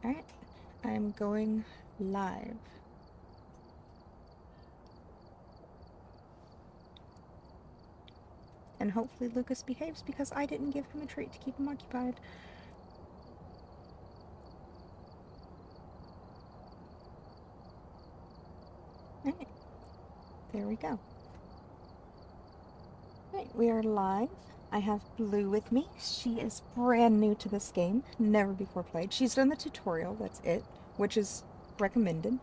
Alright, I'm going live. And hopefully Lucas behaves because I didn't give him a treat to keep him occupied. Alright, there we go. Alright, we are live. I have Blue with me. She is brand new to this game, never before played. She's done the tutorial, that's it, which is recommended.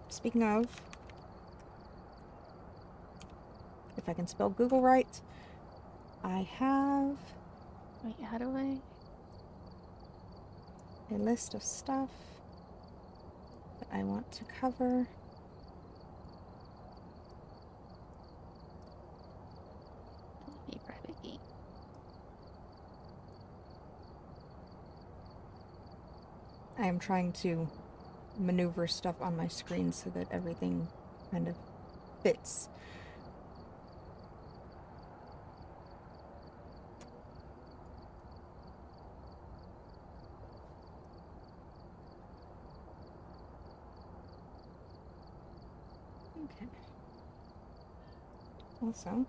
Speaking of, if I can spell Google right, I have... Wait, how do I? a list of stuff that I want to cover. Hey, private key. I am trying to maneuver stuff on my screen so that everything kind of fits. Okay. Also,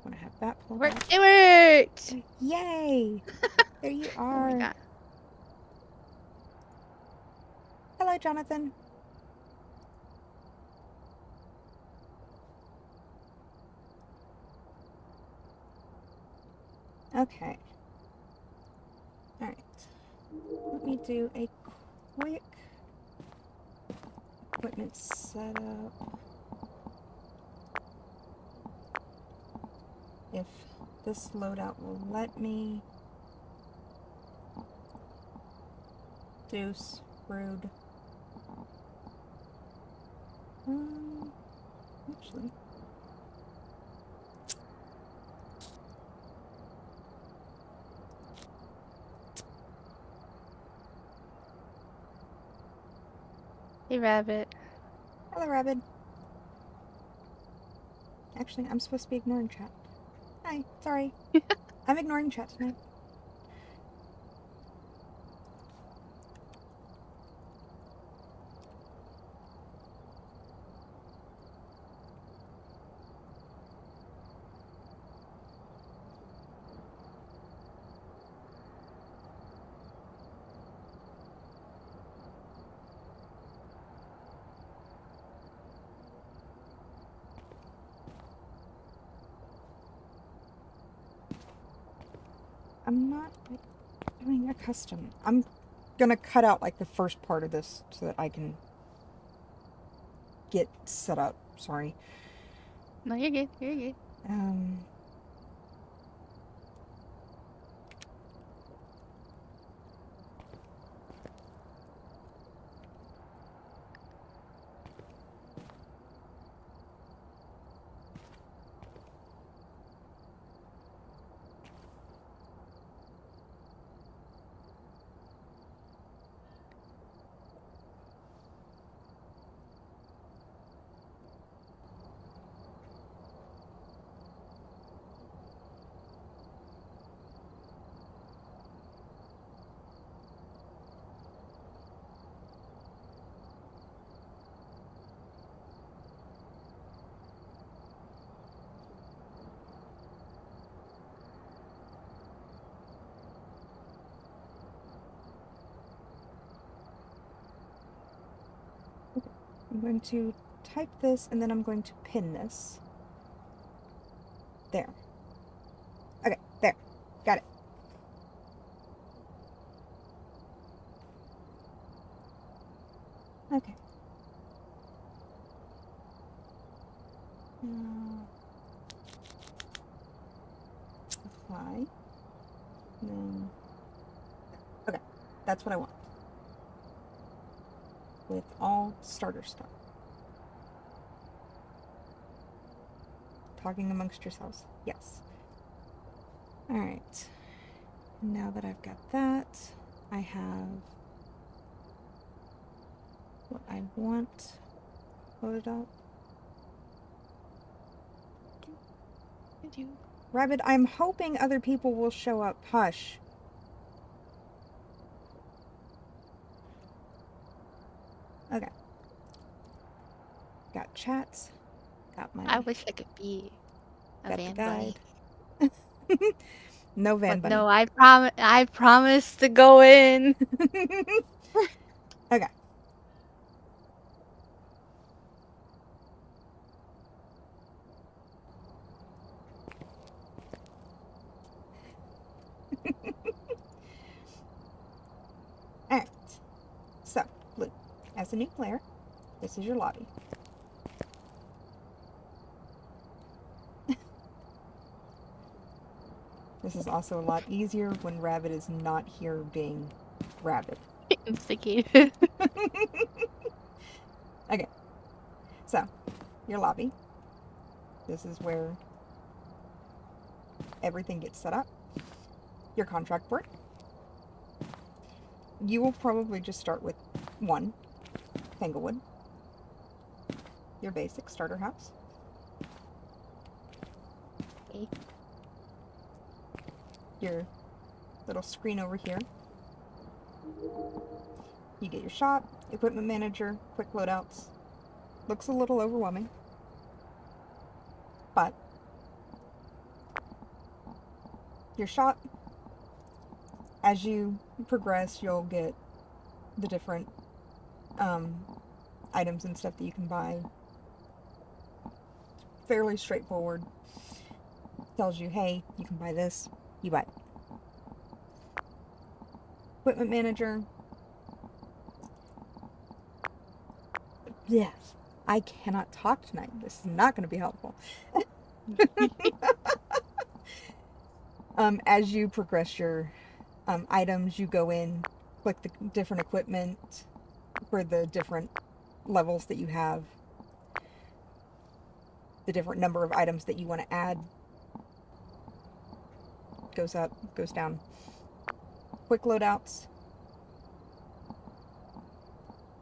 when I have that pulled up. It worked! Yay! There you Oh are. my god. Hello, Jonathan. Okay. Alright. Let me do a quick equipment setup. If this loadout will let me. Deuce. Rude. Actually. Hey, rabbit. Hello, Rabbit. Actually, I'm supposed to be ignoring chat. Hi, sorry. I'm ignoring chat tonight. I'm not doing a custom. I'm gonna cut out like the first part of this so that I can get set up. Sorry. No, you're good. You're good. I'm going to type this and then I'm going to pin this. There. Okay, there. Got it. Okay. Apply. No. Okay, that's what I want. With all starter stuff. Talking amongst yourselves. Yes. Alright. Now that I've got that, I have what I want loaded up. you. Rabbit, I'm hoping other people will show up. Hush. Okay. Got chats. Got my... I wish I could be a got the van guide. bunny. No van But bunny. no, I promise to go in. Okay. Alright. So, Blue, as a new player, this is your lobby. This is also a lot easier when Rabbit is not here being Rabbit. Instigated. Okay. So, your lobby. This is where everything gets set up. Your contract board. You will probably just start with 1, Tanglewood. Your basic starter house. Okay. Your little screen over here. You get your shop, equipment manager, quick loadouts. Looks a little overwhelming, but your shop, as you progress, you'll get the different items and stuff that you can buy. Fairly straightforward. Tells you, hey, you can buy this, you buy it. Equipment manager. Yes, I cannot talk tonight. This is not going to be helpful. As you progress your items, you go in, click the different equipment for the different levels that you have, the different number of items that you want to add. Goes up, goes down. Quick loadouts.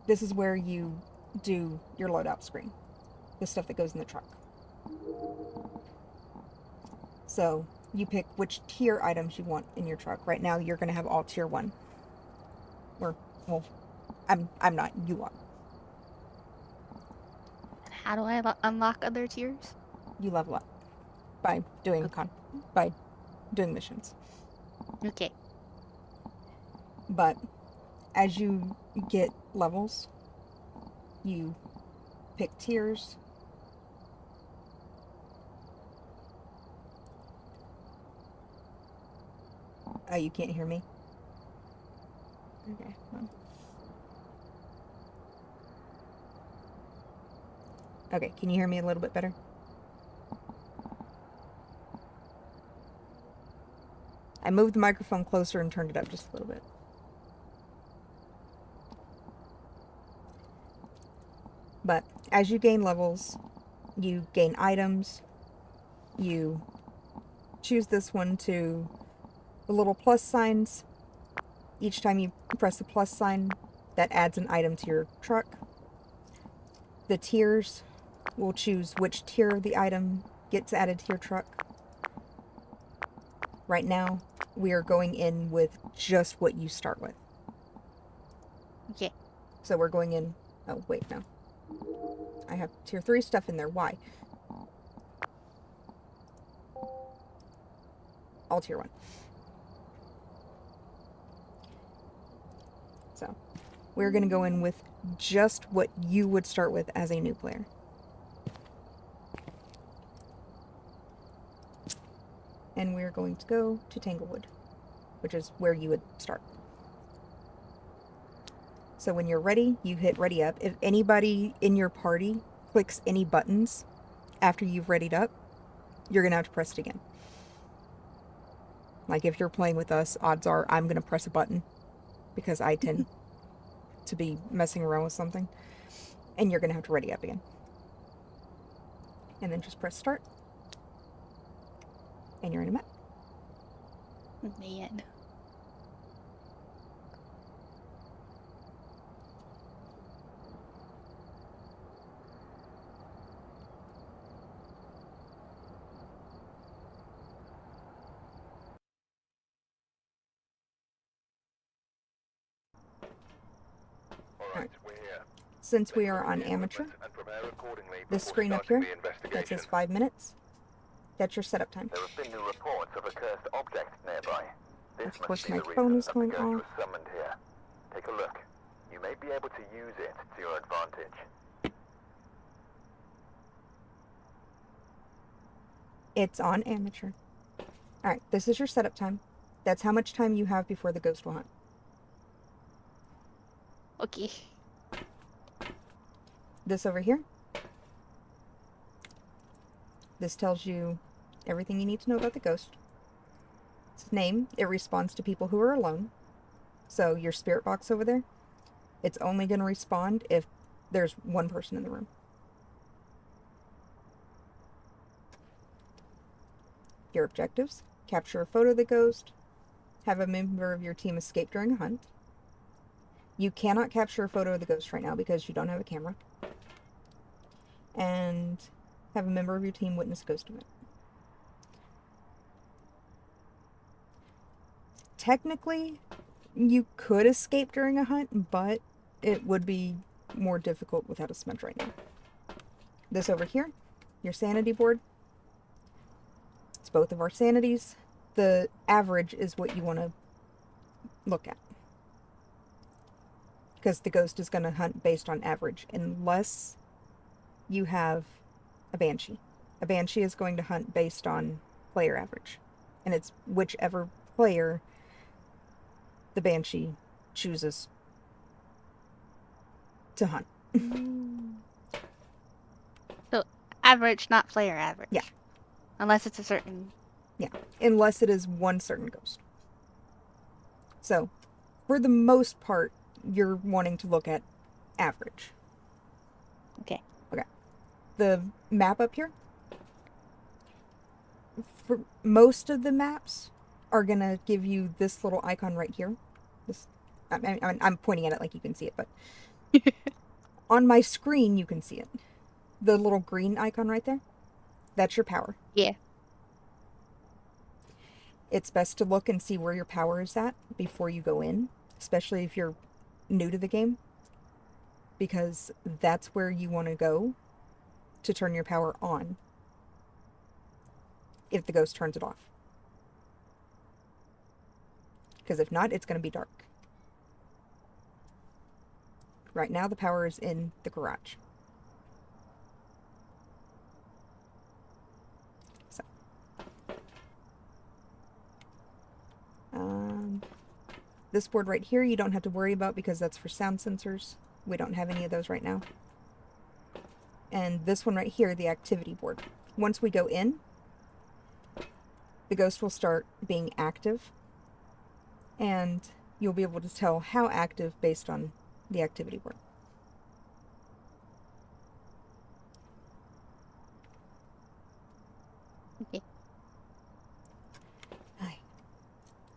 This is where you do your loadout screen, the stuff that goes in the truck. So you pick which tier items you want in your truck. Right now you're going to have all tier 1. Or, well, I'm not, you are. How do I unlock other tiers? You level up by doing by doing missions. Okay. But as you get levels, you pick tiers. Oh, you can't hear me? Okay. Well. Okay, can you hear me a little bit better? I moved the microphone closer and turned it up just a little bit. But as you gain levels, you gain items. You choose this one to the little plus signs. Each time you press the plus sign, that adds an item to your truck. The tiers will choose which tier of the item gets added to your truck. Right now, we are going in with just what you start with. Okay. So we're going in... Oh, wait, no. I have tier 3 stuff in there. Why? All tier 1. So, we're going to go in with just what you would start with as a new player. And we're going to go to Tanglewood, which is where you would start. So when you're ready, you hit ready up. If anybody in your party clicks any buttons after you've readied up, you're going to have to press it again. Like if you're playing with us, odds are I'm going to press a button because I tend to be messing around with something. And you're going to have to ready up again. And then just press start. And you're in a map. Man. Since we are on amateur, this screen up here that says 5 minutes, that's your setup time. There have been new reports of a cursed object nearby. This Of course, must be my the phone reason is that going the ghost off. was summoned here. Take a look. You may be able to use it to your advantage. It's on amateur. Alright, this is your setup time. That's how much time you have before the ghost will hunt. Okay. This over here, this tells you everything you need to know about the ghost. Its name, it responds to people who are alone. So your spirit box over there, it's only going to respond if there's one person in the room. Your objectives: capture a photo of the ghost, have a member of your team escape during a hunt. You cannot capture a photo of the ghost right now because you don't have a camera. And have a member of your team witness a ghost event. Technically, you could escape during a hunt, but it would be more difficult without a smudge right now. This over here, your sanity board. It's both of our sanities. The average is what you want to look at, because the ghost is going to hunt based on average, unless you have a banshee. A banshee is going to hunt based on player average, and it's whichever player the banshee chooses to hunt. So average, not player average. Yeah. Unless it's a certain. Yeah, unless it is one certain ghost. So, for the most part, you're wanting to look at average. Okay. Okay. The map up here, for most of the maps, are gonna give you this little icon right here. This, I'm pointing at it like you can see it, but on my screen you can see it. The little green icon right there, that's your power. Yeah. It's best to look and see where your power is at before you go in, especially if you're new to the game, because that's where you want to go to turn your power on if the ghost turns it off. Because if not, it's going to be dark. Right now, the power is in the garage. So. This board right here, you don't have to worry about because that's for sound sensors. We don't have any of those right now. And this one right here, the activity board. Once we go in, the ghost will start being active, and you'll be able to tell how active based on the activity board. Okay.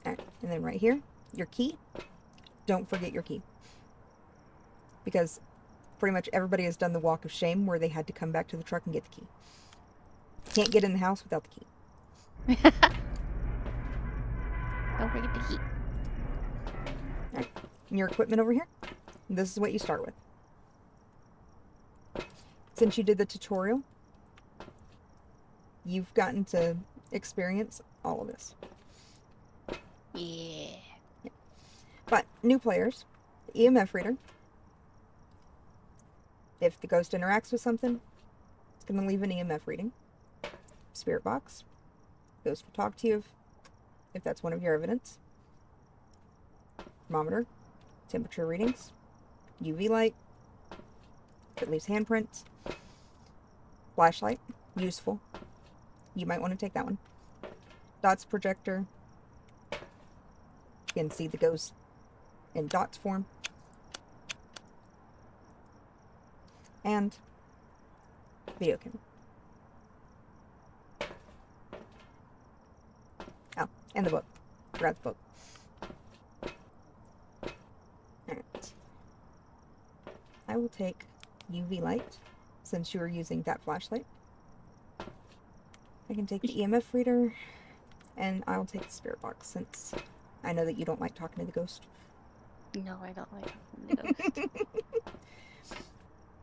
Alright, and then right here, your key. Don't forget your key. Because pretty much everybody has done the walk of shame where they had to come back to the truck and get the key. Can't get in the house without the key. Don't forget the key. Alright, and your equipment over here, this is what you start with. Since you did the tutorial, you've gotten to experience all of this. Yeah. But new players, the EMF reader, if the ghost interacts with something, it's going to leave an EMF reading. Spirit box, ghost will talk to you if that's one of your evidence. Thermometer, temperature readings, UV light, if it leaves handprints. Flashlight, useful. You might want to take that one. Dots projector. You can see the ghost in dots form. And video camera. Oh, and the book. Forgot the book. Alright. I will take UV light, since you were using that flashlight. I can take the EMF reader, and I'll take the spirit box, since I know that you don't like talking to the ghost. No, I don't like the ghost.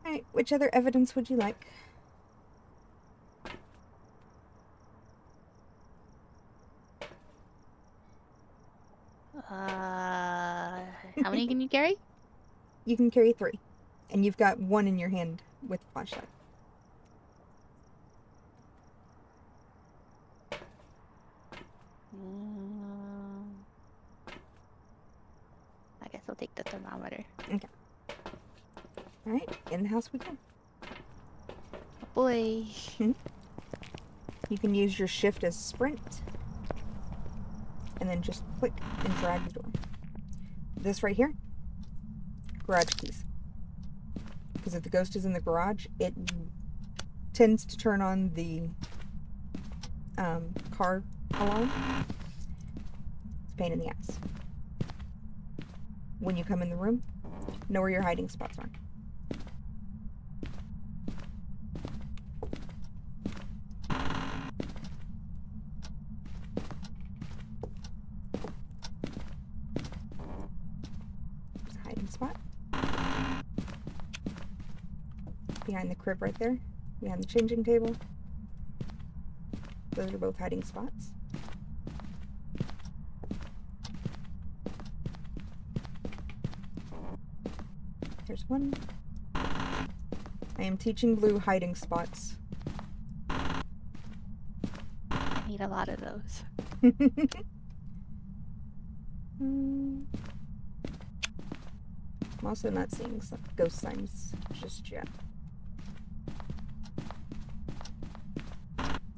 Alright, which other evidence would you like? How many can you carry? You can carry 3. And you've got 1 in your hand with the flashlight. I guess I'll take the thermometer. Okay. Alright, in the house we go. Oh boy. You can use your shift as sprint. And then just click and drag the door. This right here, garage keys. Because if the ghost is in the garage, it tends to turn on the car alarm. It's a pain in the ass. When you come in the room, know where your hiding spots are. There's a hiding spot. Behind the crib right there. Behind the changing table. Those are both hiding spots. There's one. I am teaching Blue hiding spots. I need a lot of those. I'm also not seeing some ghost signs just yet.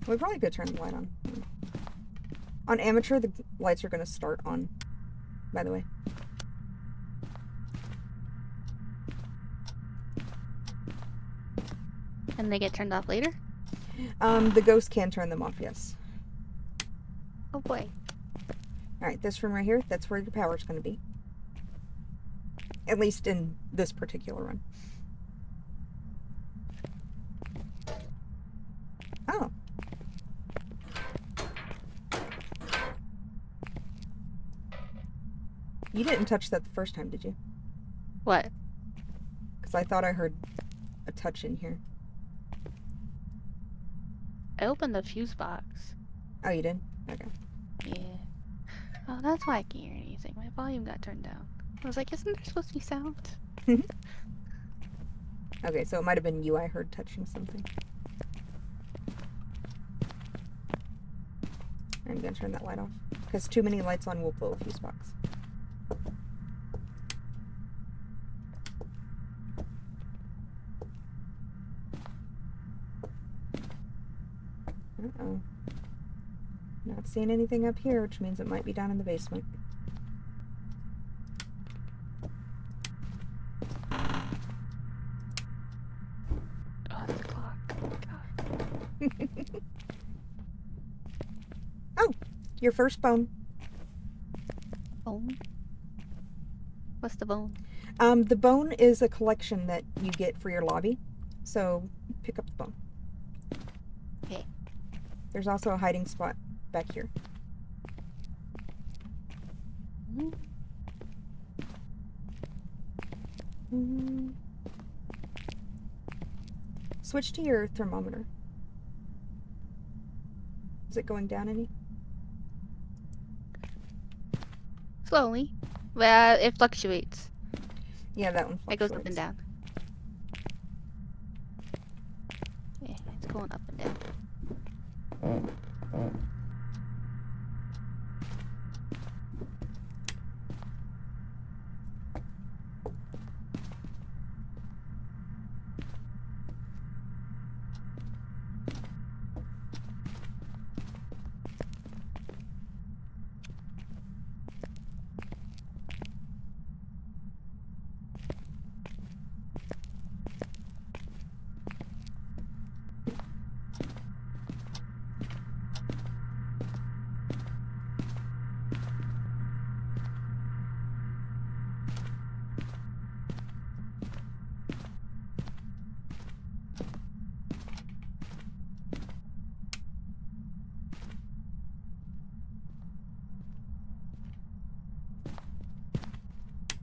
We probably could turn the light on. On amateur, the lights are going to start on, by the way. And they get turned off later? The ghost can turn them off, yes. Oh boy. Alright, this room right here, that's where your power's going to be. At least in this particular run. Oh. You didn't touch that the first time, did you? What? Because I thought I heard a touch in here. I opened the fuse box. Oh, you did? Okay. Yeah. Oh, that's why I can't hear anything. My volume got turned down. I was like, isn't there supposed to be sound? Okay, so it might have been you I heard touching something. I'm gonna turn that light off. Because too many lights on will blow a fuse box. Uh-oh. Not seeing anything up here, which means it might be down in the basement. Oh, it's the clock. Oh, God. Oh! Your first bone. Bone? What's the bone? The bone is a collection that you get for your lobby. So, pick up the bone. Okay. There's also a hiding spot back here. Switch to your thermometer. Is it going down any? Slowly. Well, it fluctuates. Yeah, that one It fluctuates. goes up and down. Yeah, it's going up and down.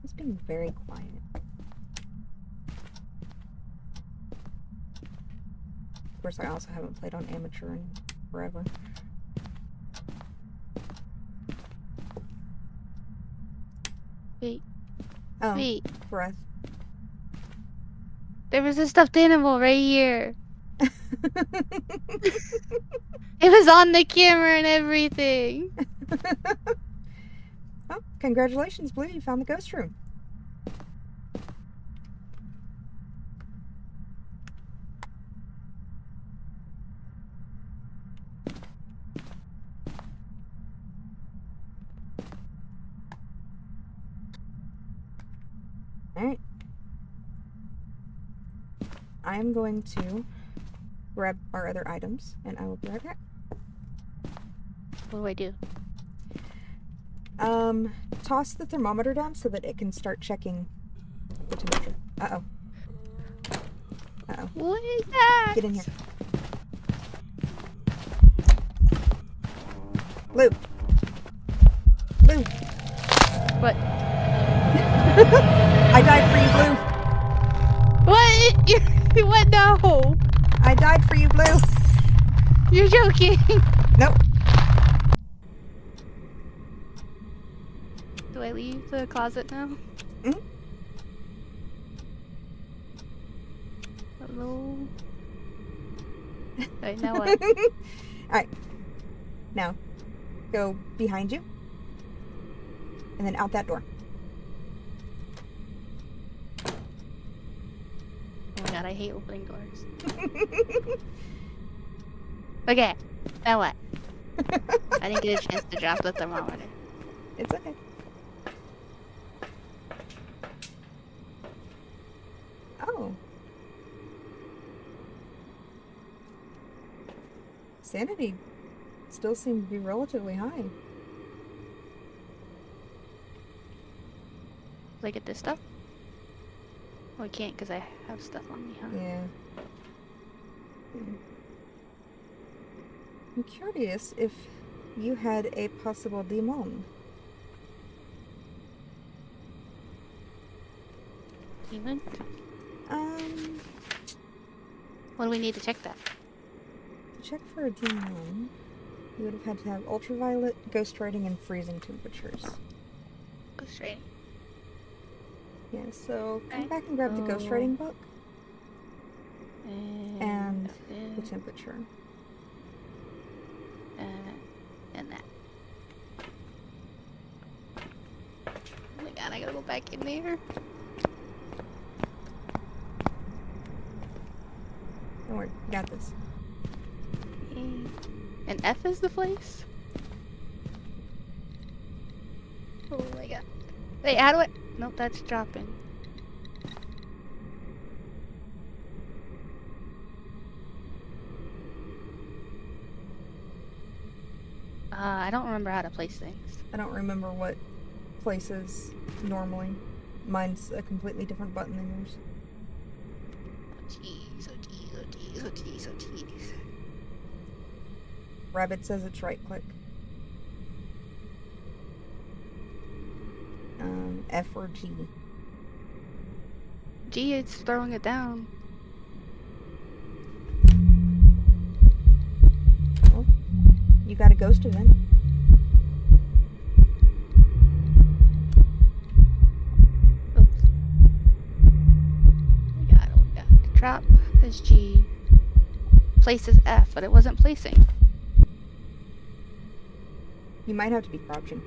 It's been very quiet. Of course, I also haven't played on amateur in forever. Wait. Oh, Wait. breath. There was a stuffed animal right here. It was on the camera and everything. Oh, congratulations, Blue. You found the ghost room. Alright. I am going to grab our other items, and I will be right back. What do I do? Toss the thermometer down so that it can start checking the temperature. Uh-oh. Uh-oh. What is that? Get in here. Blue! Blue! What? I died for you, Blue! What? What? No! I died for you, Blue! You're joking! Nope. Do I leave the closet now? Mm-hmm. Hello? Wait, now what? Alright. Now, go behind you. And then out that door. Oh my god, I hate opening doors. Okay, now what? I didn't get a chance to drop the thermometer. It's okay. Oh. Sanity still seems to be relatively high. Will I get this stuff? Oh, I can't because I have stuff on me, huh? Yeah. I'm curious if you had a possible demon. Demon? Um, What do we need to check that? to check for a demon, you would have had to have ultraviolet, ghost writing, and freezing temperatures. Go straight. Yeah, so come Okay. back and grab the ghost Oh. writing book And and the this, temperature. and that. Oh my god, I gotta go back in there. Don't worry, you got this. And F is the place? Oh my god. Wait, how do I? Nope, that's dropping. I don't remember how to place things. I don't remember what places normally. Mine's a completely different button than yours. Oh jeez, oh jeez, oh jeez, oh jeez, oh jeez. Rabbit says it's right click. F or G. G, it's throwing it down. Well, you got a ghoster then. Oops. Oh my god. Drop is G. Place is F, but it wasn't placing. You might have to be crouching.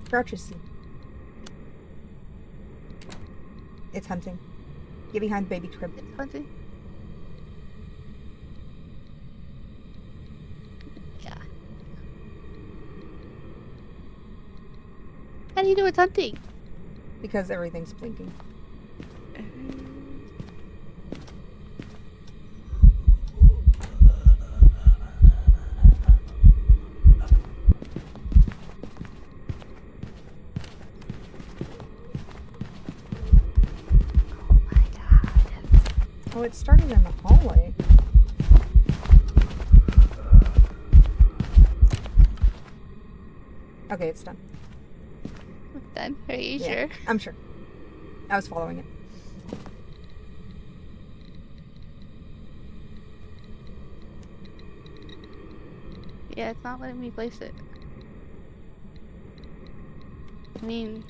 Crouch is C. It's hunting. Get behind baby crib. It's hunting. Yeah. How do you know it's hunting? Because everything's blinking. Oh, it started in the hallway. Okay, it's done. Done. Are you Yeah, sure? I'm sure. I was following it. Yeah, it's not letting me place it. I mean,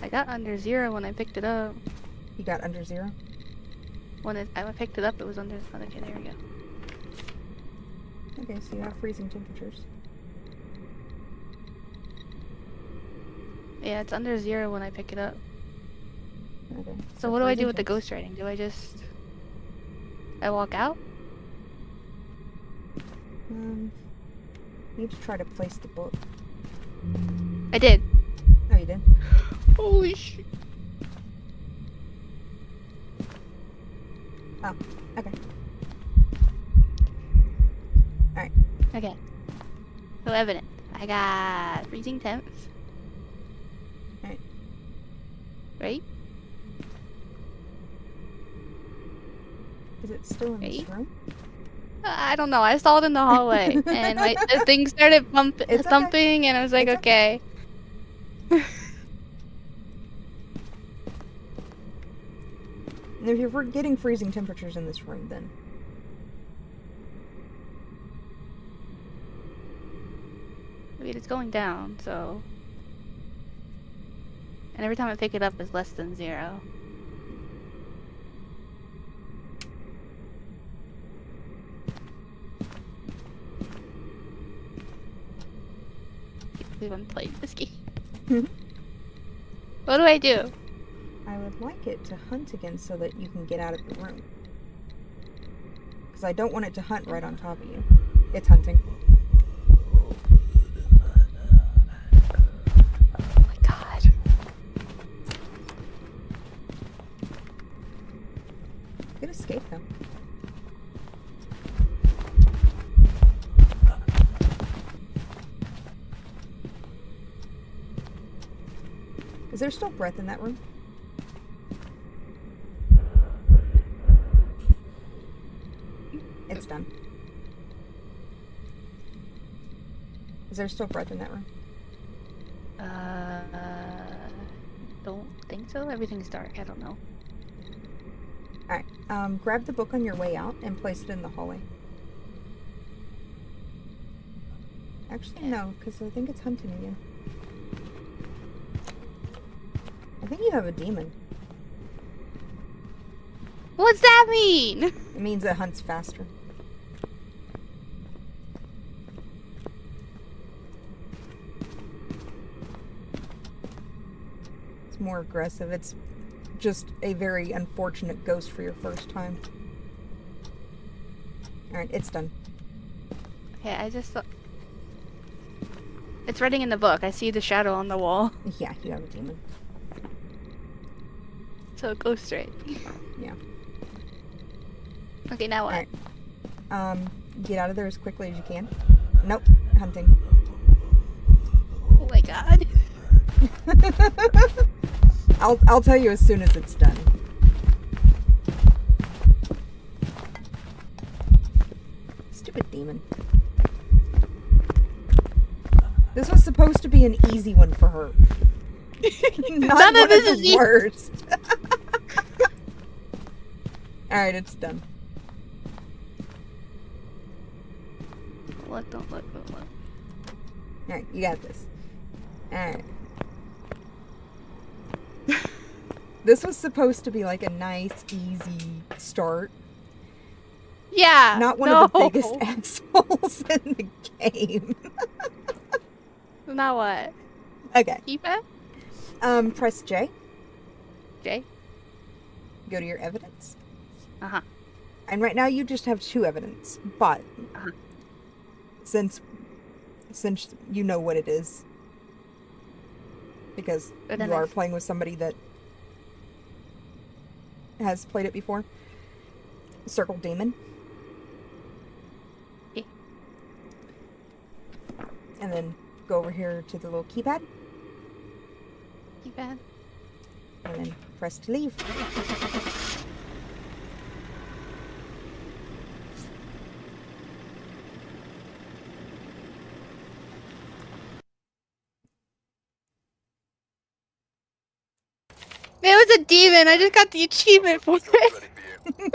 I got under 0 when I picked it up. You got under 0? When I picked it up, it was under. Oh, okay, there we go. Okay, so you have freezing temperatures. Yeah, it's under 0 when I pick it up. Okay. So what do I do freezing with the temps. ghostwriting? Do I just... I walk out? You need to try to place the book. I did. Oh, you did? Holy shit. Oh, okay. Alright. Okay. So evident. I got freezing temps. Alright. Right? Is it still in this Right? room? I don't know. I saw it in the hallway, and the thing started It's okay. thumping, and I was like, It's okay. And if you're getting freezing temperatures in this room, then... Wait, it's going down, so... And every time I pick it up, it's less than 0. We've been playing this game. What do I do? I would like it to hunt again so that you can get out of the room. Because I don't want it to hunt right on top of you. It's hunting. Oh my god. Good escape, though. Is there still breath in that room? It's done. Is there still breath in that room? Don't think so. Everything's dark. I don't know. Alright, grab the book on your way out and place it in the hallway. Actually, no, because I think it's hunting again. I think you have a demon. What's that mean? It means it hunts faster. It's more aggressive. It's just a very unfortunate ghost for your first time. Alright, it's done. Okay, I just saw... It's writing in the book. I see the shadow on the wall. Yeah, you have a demon. So it goes straight. Yeah. Okay, now what? Alright. Get out of there as quickly as you can. Nope, hunting. Oh my god. I'll tell you as soon as it's done. Stupid demon. This was supposed to be an easy one for her. Not None of this is the worst. Alright, it's done. Look, don't look, don't look. Alright, you got this. Alright. This was supposed to be like a nice, easy start. Yeah! Not one of the biggest assholes in the game. Now what? Okay. Keypad? Press J. J? Go to your evidence. Uh-huh. And right now you just have 2 evidence. But since you know what it is, because you are playing with somebody that has played it before, circle demon. Okay. And then go over here to the little keypad. Keypad? And then press to leave. It was a demon! I just got the achievement for it! Ready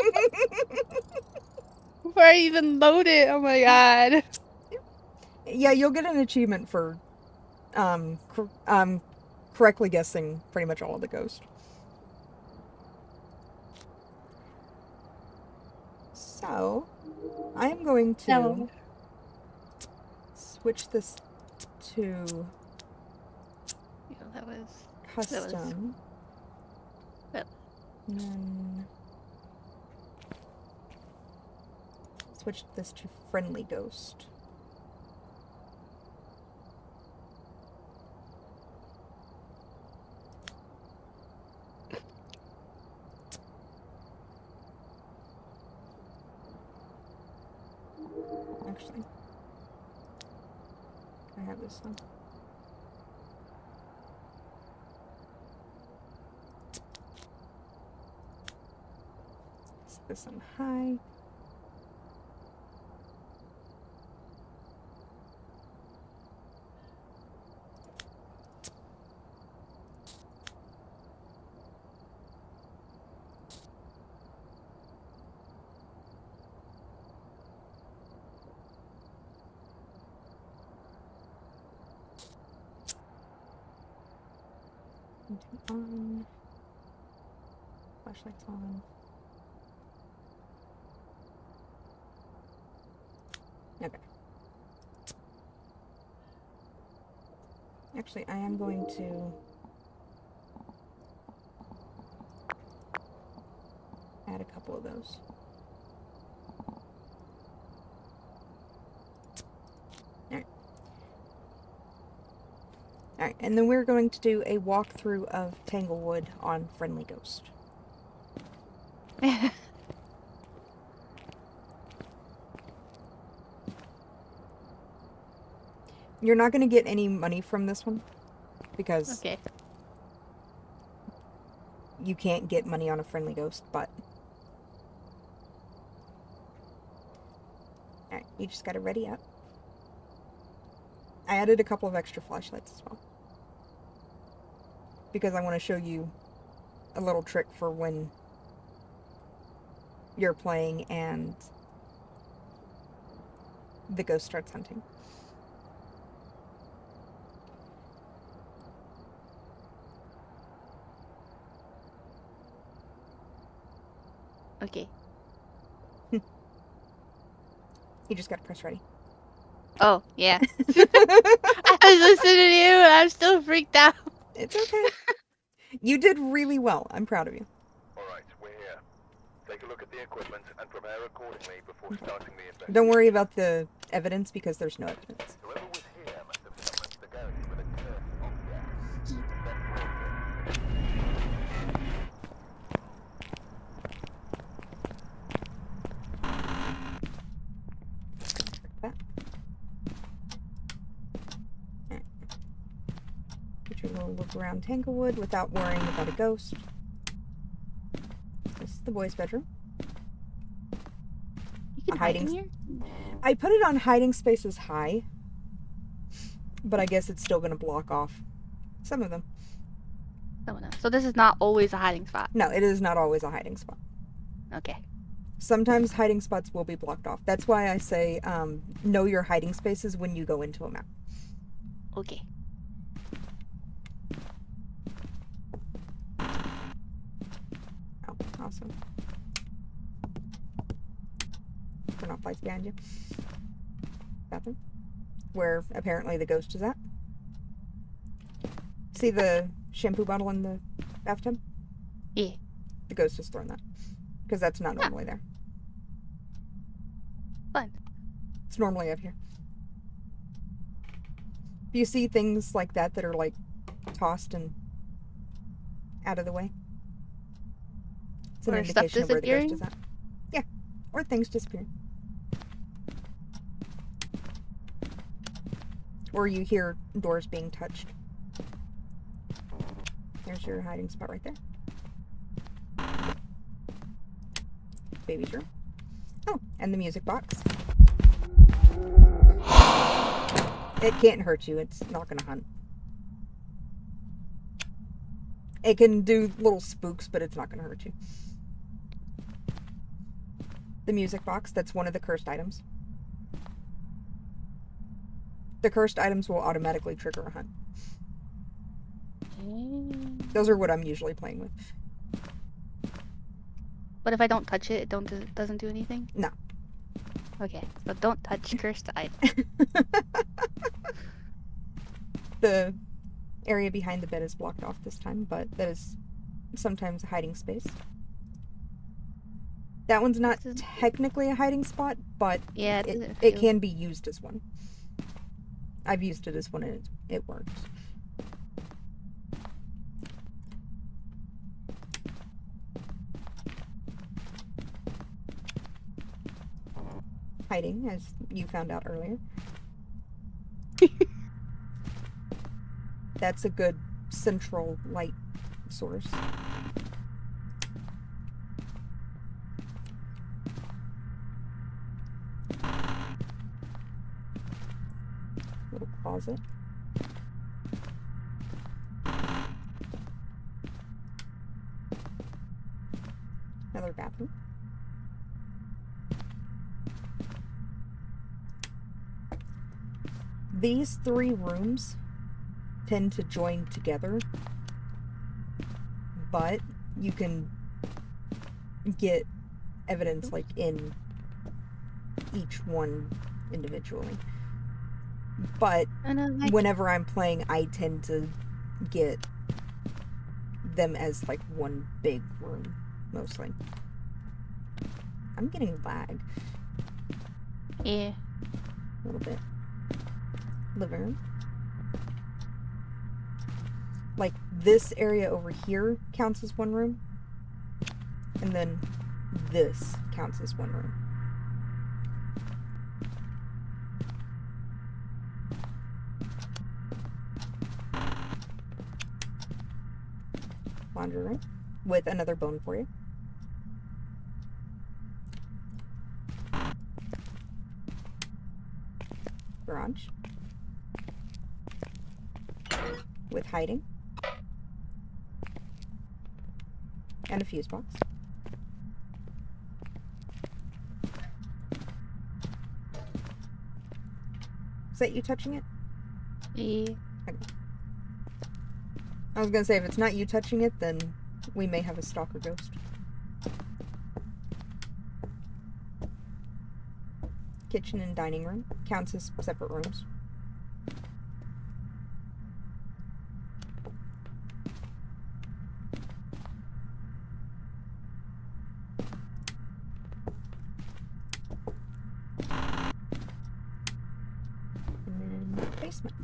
for you. before I even load it. Oh my god. Yeah, you'll get an achievement for correctly guessing pretty much all of the ghosts. So, I am going to No. switch this to Yeah, that was custom. Yep. And then switch this to friendly ghost. Actually, I have this one. Set this on high. On. Flashlight's on. Okay. Actually, I am going to add a couple of those. Alright, and then we're going to do a walkthrough of Tanglewood on Friendly Ghost. You're not going to get any money from this one, because Okay. you can't get money on a Friendly Ghost, but... Alright, you just gotta ready up. I added a couple of extra flashlights as well, because I want to show you a little trick for when you're playing and the ghost starts hunting. Okay. You just gotta press ready. Oh, yeah. I was listening to you and I'm still freaked out. It's okay. You did really well. I'm proud of you. Alright, we're here. Take a look at the equipment and prepare accordingly before starting the investigation. Don't worry about the evidence, because there's no evidence. Whoever was here must have summoned the ghost with a cursed object. Then brought it. That. Alright. Get your little look around Tanglewood without worrying about a ghost. This is the boys' bedroom. You can hide in here? I put it on hiding spaces high, but I guess it's still going to block off some of them. Someone else. So this is not always a hiding spot. No, it is not always a hiding spot. Okay. Sometimes hiding spots will be blocked off. That's why I say know your hiding spaces when you go into a map. Okay. Oh, awesome. Turn off lights behind you. Bathroom. Where apparently the ghost is at. See the shampoo bottle in the bathtub? Yeah. The ghost has thrown that. Because that's not normally there. Fun. It's normally up here. If you see things like that that are like tossed and out of the way, it's an Or stuff indication of where the ghost disappearing? is at. Yeah. Or things disappearing. Or you hear doors being touched. There's your hiding spot right there. Baby's room. Oh, and the music box. It can't hurt you. It's not going to hunt. It can do little spooks, but it's not going to hurt you. The music box, that's one of the cursed items. The cursed items will automatically trigger a hunt. Those are what I'm usually playing with. But if I don't touch it, it doesn't do anything? No. Okay, so don't touch cursed item. The area behind the bed is blocked off this time, but that is sometimes a hiding space. That one's not technically a hiding spot, but Yeah, it can be used as one. I've used it as one and it works. Hiding, as you found out earlier. That's a good central light source. Little closet. Another bathroom. These 3 rooms tend to join together, but you can get evidence like in each one individually. But whenever I'm playing, I tend to get them as like one big room, mostly. I'm getting lag. Yeah. A little bit. Living room. Like this area over here counts as one room, and then this counts as one room. Laundry room with another bone for you. Garage with hiding and a fuse box. Is that you touching it? Yeah. Okay. I was gonna say, if it's not you touching it, then we may have a stalker ghost. Kitchen and dining room counts as separate rooms. And then basement.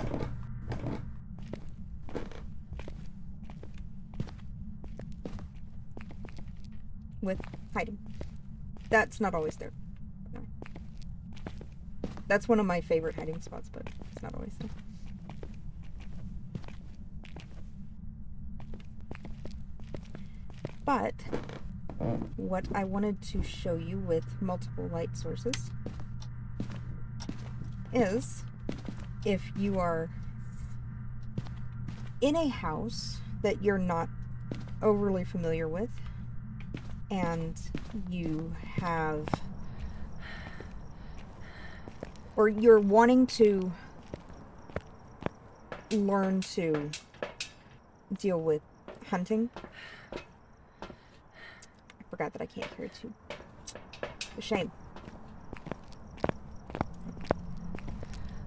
With hiding. That's not always there. No. That's one of my favorite hiding spots, but it's not always there. But what I wanted to show you with multiple light sources is if you are in a house that you're not overly familiar with, and you have, or you're wanting to learn to deal with hunting. I forgot that I can't hear it too. A shame.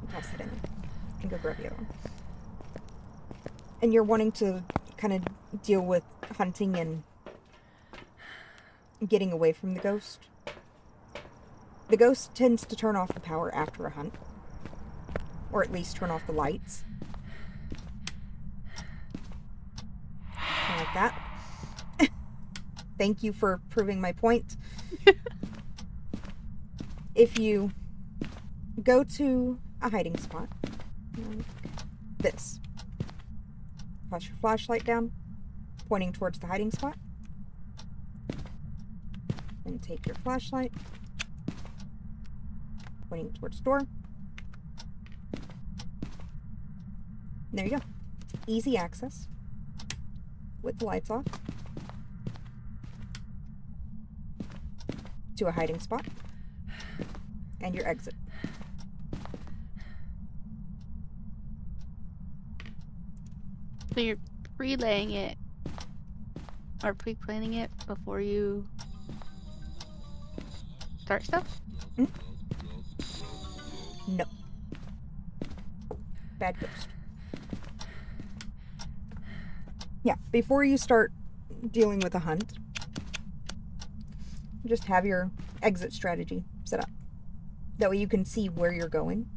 I'll toss it in and go grab the other one. And you're wanting to kind of deal with hunting and getting away from the ghost. The ghost tends to turn off the power after a hunt, or at least turn off the lights. Like that. Thank you for proving my point. If you go to a hiding spot, like this, flash your flashlight down, pointing towards the hiding spot, and take your flashlight, pointing towards the door. There you go. Easy access with the lights off. to a hiding spot and your exit. So you're pre-laying it or pre-planning it before you start stuff? No. Bad ghost. Yeah, before you start dealing with a hunt, just have your exit strategy set up. That way you can see where you're going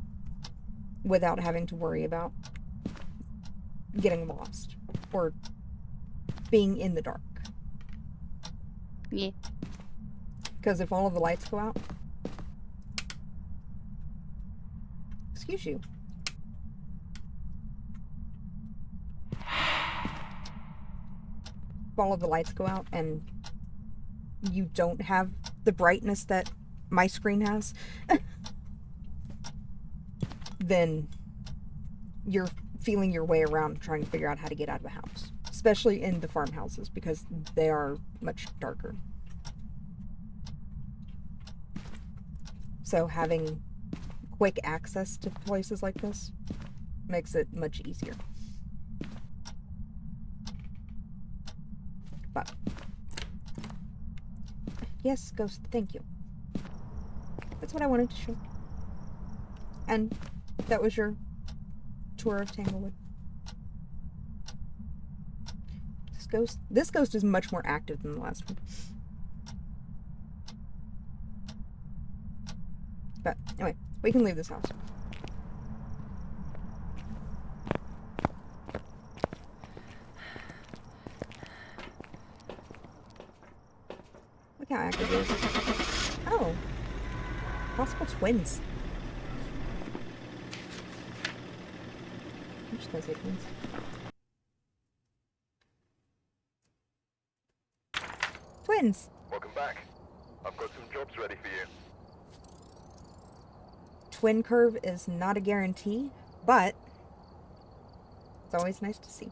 without having to worry about getting lost or being in the dark. Yeah. Because if all of the lights go out... Excuse you. If all of the lights go out and you don't have the brightness that my screen has, then you're feeling your way around trying to figure out how to get out of the house. Especially in the farmhouses, because they are much darker. So having quick access to places like this makes it much easier. But yes, Ghost, thank you. That's what I wanted to show. And that was your tour of Tanglewood. This ghost is much more active than the last one. But anyway, we can leave this house. Look how active it is. Oh. Possible twins. I'm just gonna say twins. Twins! Welcome back. I've got some jobs ready for you. Twin curve is not a guarantee, but it's always nice to see.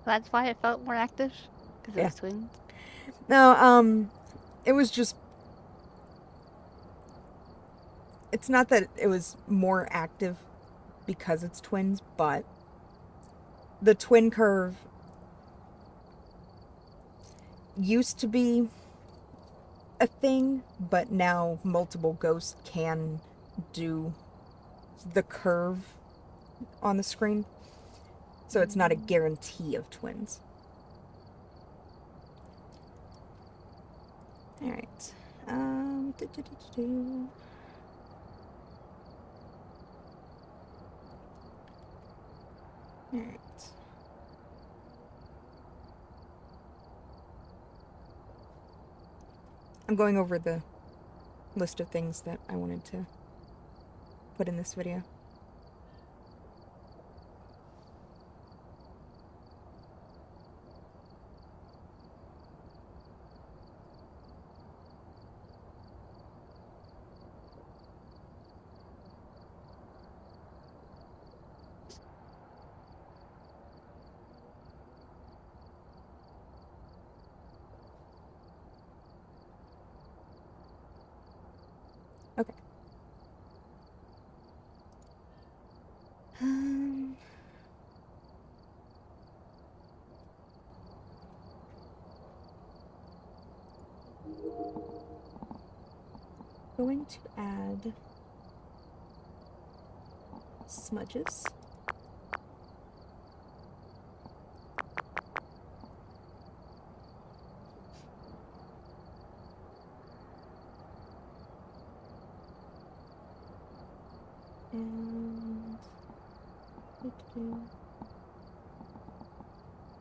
That's why it felt more active? Because it Yeah. was twins? No, it was just... It's not that it was more active because it's twins, but the twin curve used to be a thing, but now multiple ghosts can do the curve on the screen. So it's not a guarantee of twins. Alright. Alright. I'm going over the list of things that I wanted to put in this video. Okay. Going to add smudges. And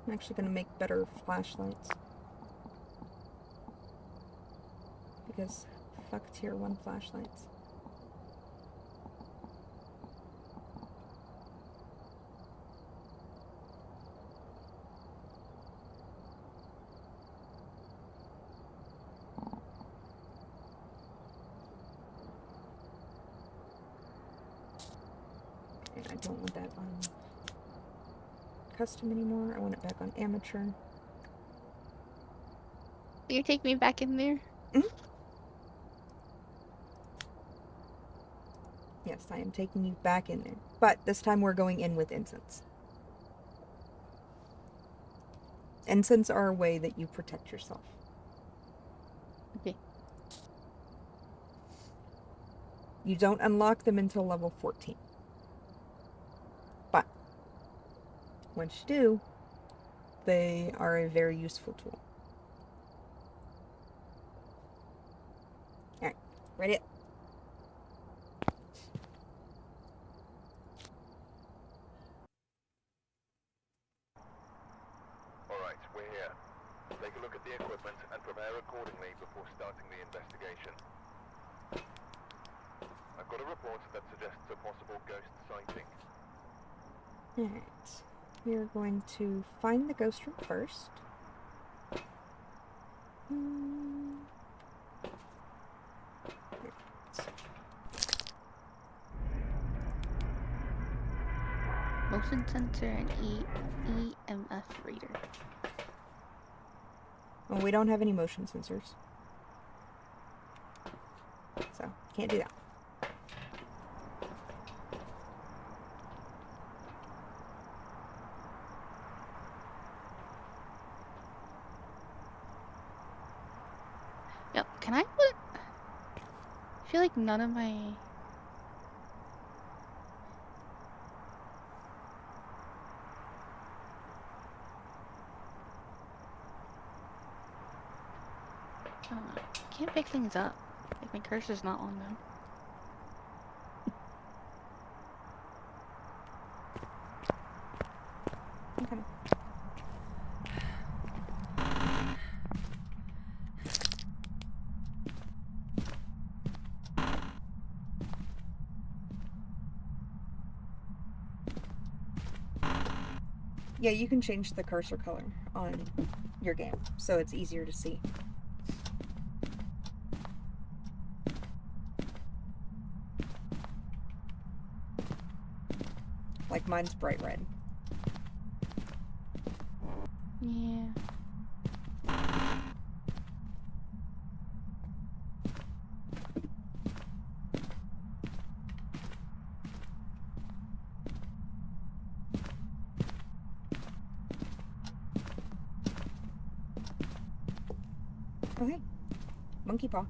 I'm actually going to make better flashlights. Because fuck tier 1 flashlights. And I don't want that on custom anymore. I want it back on amateur. You take me back in there? Yes, I am taking you back in there. But this time we're going in with incense. Incense are a way that you protect yourself. Okay. You don't unlock them until level 14. But once you do, they are a very useful tool. Alright, ready up. Alright, we're here. Take a look at the equipment and prepare accordingly before starting the investigation. I've got a report that suggests a possible ghost sighting. Alright. We are going to find the ghost room first. Motion sensor and EMF reader. Well, we don't have any motion sensors. So, can't do that. Yep, can I put... I feel like none of my... I don't know. I can't pick things up. Like my cursor's not on them. Okay. Yeah, you can change the cursor color on your game, so it's easier to see. Like mine's bright red. Yeah. Okay. Monkey paw.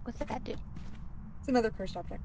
What's that do? It's another cursed object.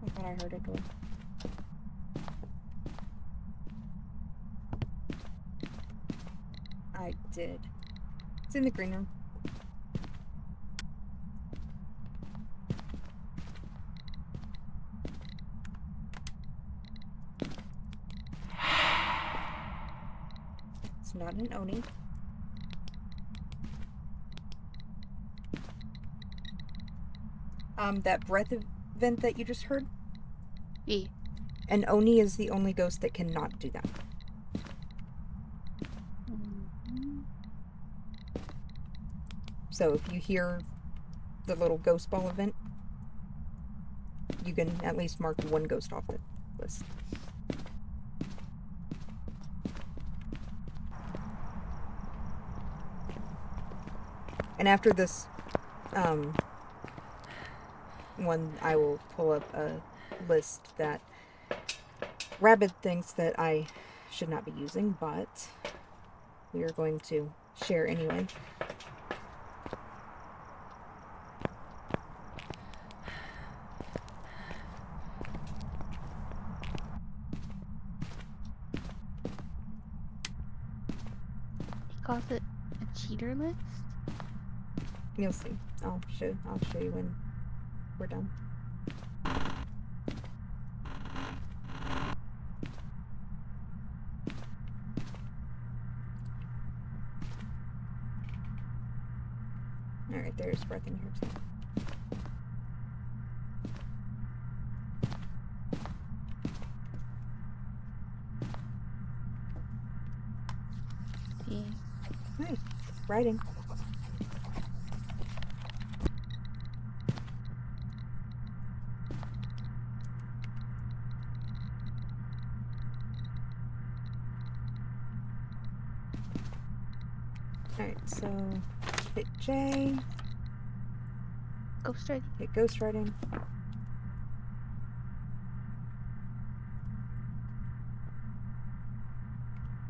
I thought I heard a door. I did. It's in the green room. It's not an Oni. That breath event that you just heard? E. An Oni is the only ghost that cannot do that. So if you hear the little ghost ball event, you can at least mark one ghost off the list. And after this one, I will pull up a list that Rabbit thinks that I should not be using, but we are going to share anyway. calls it a cheater list? You'll see. I'll show you when we're done. Alright, there's breath in here too. Yeah. Hey, writing. Alright, so hit J, Ghostwriting. hit ghostwriting.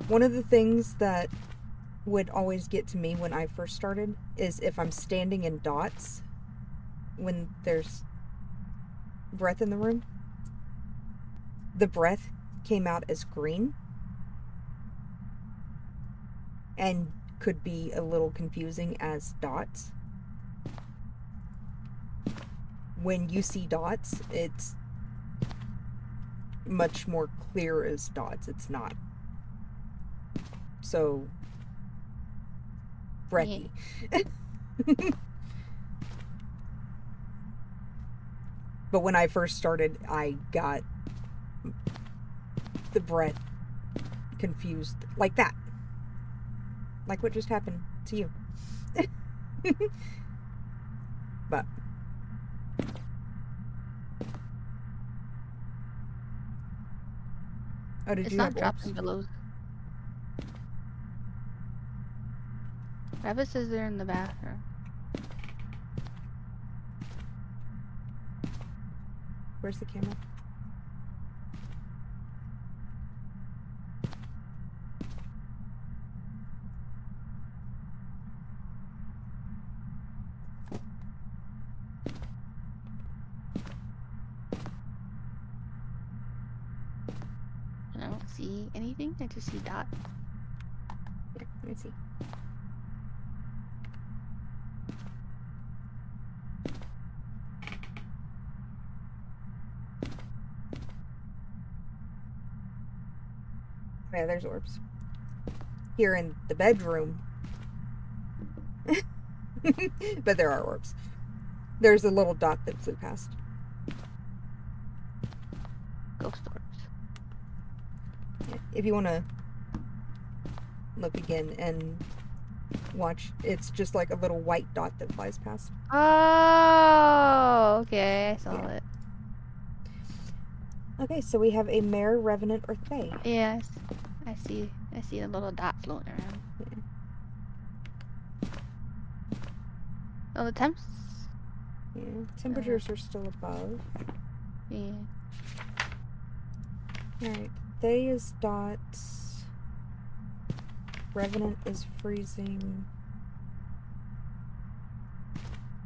One of the things that would always get to me when I first started is if I'm standing in dots when there's breath in the room. The breath came out as green and could be a little confusing as dots. When you see dots, it's much more clear as dots. It's not so breathy. But when I first started, I got the breath confused like that. Like what just happened to you. But oh, did It's you not have dropping orbs? below. Rabbit says they're in the bathroom. Where's the camera? I don't see anything. I just see dots. Here, let me see. Yeah, there's orbs. Here in the bedroom. But there are orbs. There's a little dot that flew past. Ghost orbs. Yeah. If you want to look again and watch, it's just like a little white dot that flies past. Oh, okay. I saw Yeah. it. Okay, so we have a mare, revenant, or fae. Yes. I see a little dot floating around. Yeah. Oh, the temps. Yeah. Temperatures are still above. Yeah. Alright. Fae is dots. Revenant is freezing.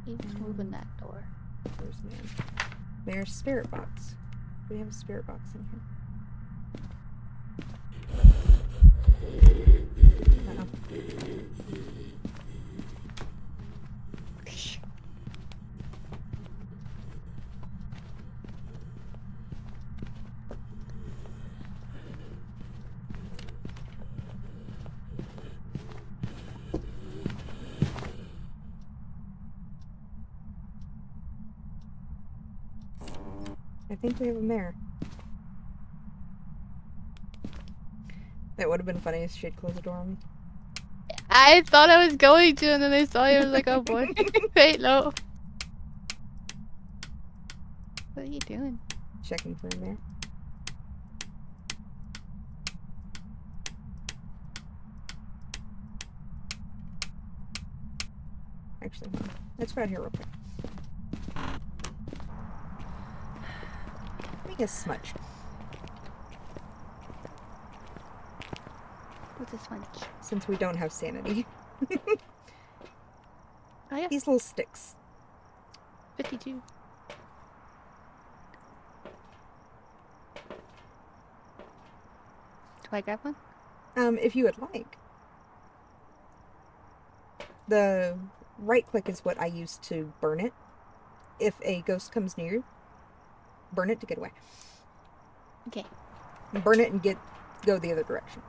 Keeps moving that door. Where's Mare? Mare's spirit box. We have a spirit box in here. Uh-oh. I think we have a mare. That would have been funny if she had closed the door on me. I thought I was going to, and then I saw you. I was like, oh boy. Wait, no. What are you doing? Checking for a mare. Actually, hold on. Let's go out here real quick. Make a smudge. What's this one? Since we don't have sanity. Oh yeah, These little sticks. 52. Do I grab one? If you would like. The right click is what I use to burn it. If a ghost comes near you, burn it to get away. Okay. Burn it and go the other direction.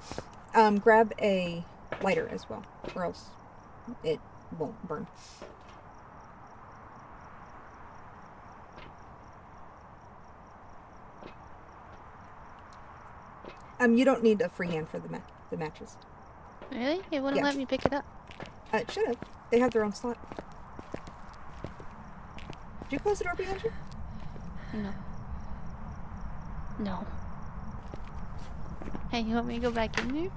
Grab a lighter as well, or else it won't burn. You don't need a free hand for the matches. Really? It wouldn't Yeah. let me pick it up. It should have. They have their own slot. Did you close the door behind you? No. No. Hey, you want me to go back in there?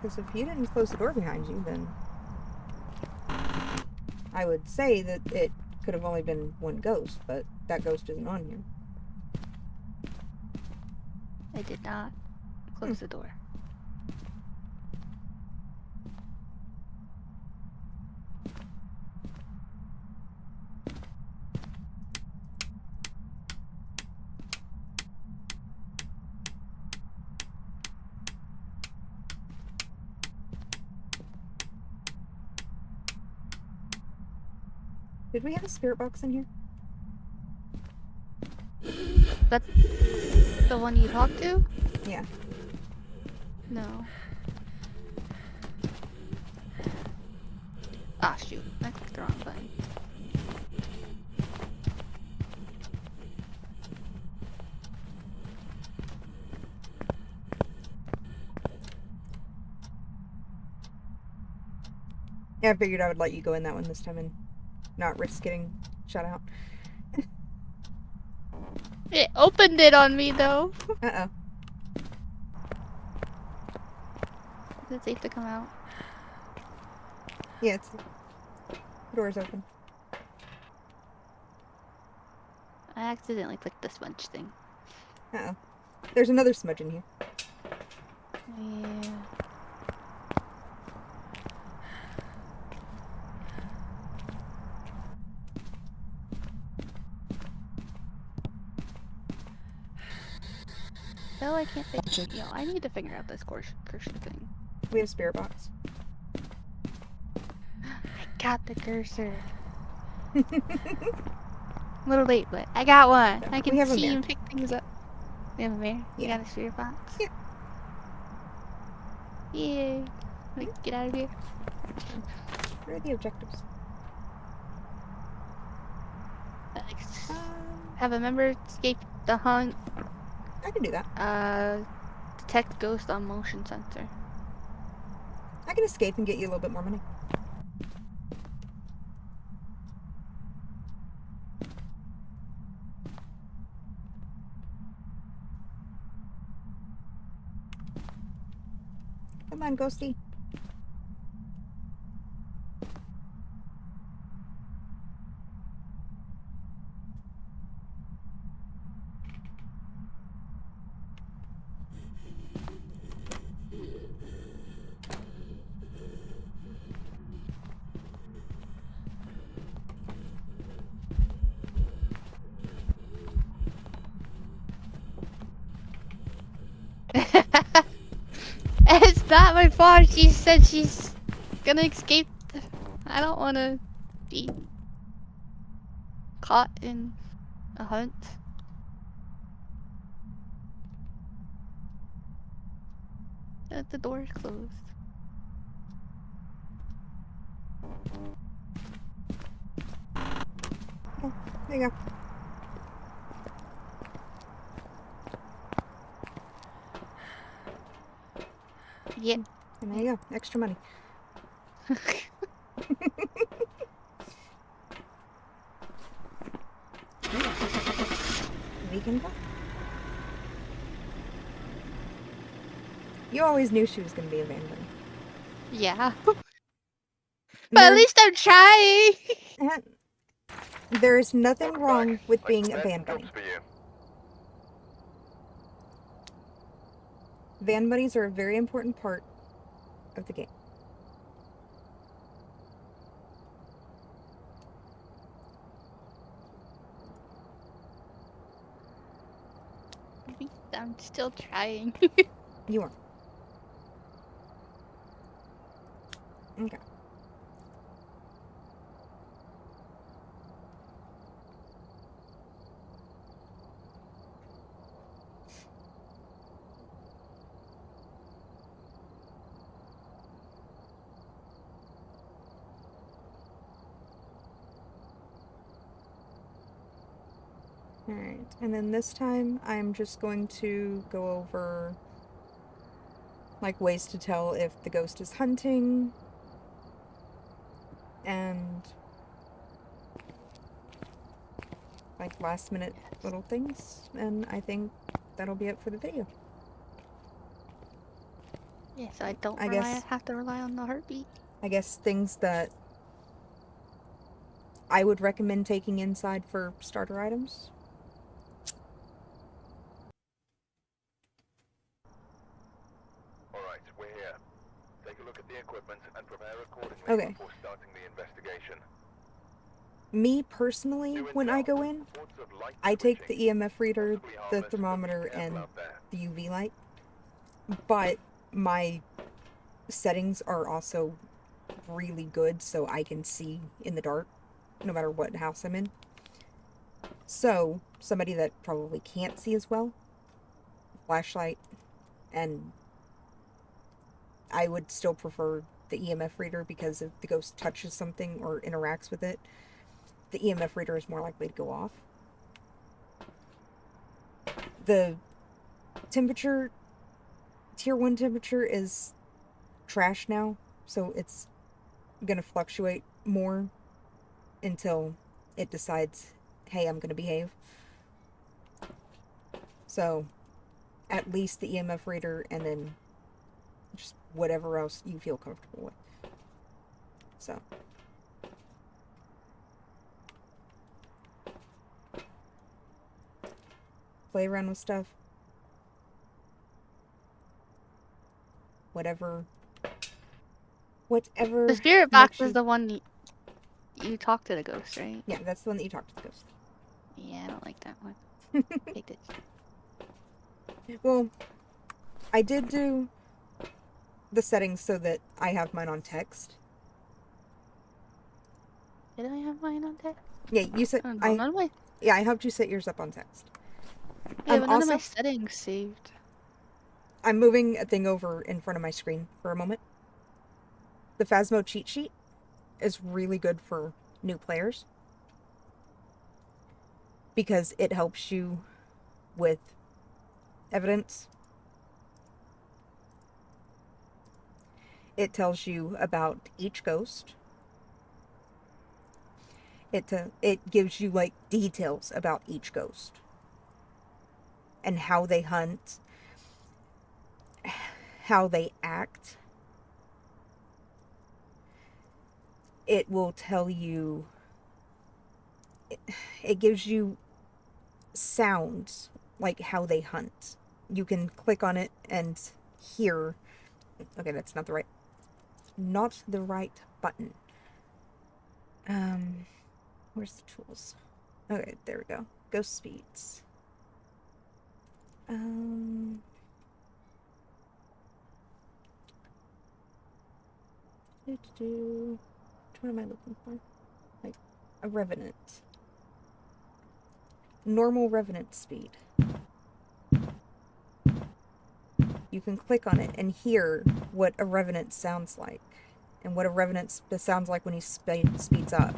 Because if you didn't close the door behind you, then I would say that it could have only been one ghost, but that ghost isn't on here. I did not close the door. Did we have a spirit box in here? That's the one you talked to? Yeah. No. Ah, shoot. I clicked the wrong button. Yeah, I figured I would let you go in that one this time and not risk getting shut out. It opened it on me, though. Uh-oh. Is it safe to come out? Yeah, the door's open. I accidentally clicked the smudge thing. Uh-oh. There's another smudge in here. Yeah. No, I can't figure it. Yo, I need to figure out this cursor thing. We have a spirit box. I got the cursor. A little late, but I got one. I We can have a see mirror. and pick things up. We have a mirror? You Yeah. got a spirit box? Yeah. Yay. Like, get out of here. Where are the objectives? Have a member escape the hunt. I can do that. Detect ghost on motion sensor. I can escape and get you a little bit more money. Come on, ghosty. It's not my fault. She said she's gonna escape. I don't want to be caught in a hunt. The door's closed. Oh, there you go. Yeah. And there you go. Extra money. We can go. You always knew she was going to be a van bunny. Yeah. But at least I'm trying. There is nothing wrong Alex, with I being a prepared van some bunny. jobs for you. Van bunnies are a very important part of the game. I'm still trying. You are. Okay. Alright, and then this time I'm just going to go over like ways to tell if the ghost is hunting and like last minute little things, and I think that'll be it for the video. Yeah, so I don't I guess- have to rely on the heartbeat. I guess things that I would recommend taking inside for starter items. Alright, we're here. Take a look at the equipment and prepare accordingly Okay. before starting the investigation. Me personally, New when I intel. go in, Reports of light I take switching. the EMF reader, Possibly the harmless, but be thermometer, careful and out there. the UV light. But my settings are also really good, so I can see in the dark, no matter what house I'm in. So, somebody that probably can't see as well, flashlight, and I would still prefer the EMF reader because if the ghost touches something or interacts with it, the EMF reader is more likely to go off. The temperature, tier 1 temperature is trash now, so it's gonna fluctuate more until it decides, hey, I'm gonna behave. So, at least the EMF reader, and then just whatever else you feel comfortable with. So, play around with stuff. Whatever The spirit box makes is you... the one you talk to the ghost, right? Yeah, that's the one that you talk to the ghost. Yeah, I don't like that one. Take it. Well, I did do the settings so that I have mine on text. Did I have mine on text? Yeah, you said Yeah, I helped you set yours up on text. Yeah, but none of also, my settings saved. I'm moving a thing over in front of my screen for a moment. The Phasmo cheat sheet is really good for new players because it helps you with evidence. It tells you about each ghost. It gives you like details about each ghost and how they hunt, how they act. It will tell you, it gives you sounds like how they hunt. You can click on it and hear. Okay, that's not the right button. Where's the tools? Okay, there we go. Ghost speeds. What am I looking for? Like a revenant. Normal revenant speed. You can click on it and hear what a revenant sounds like and what a revenant sounds like when he speeds up.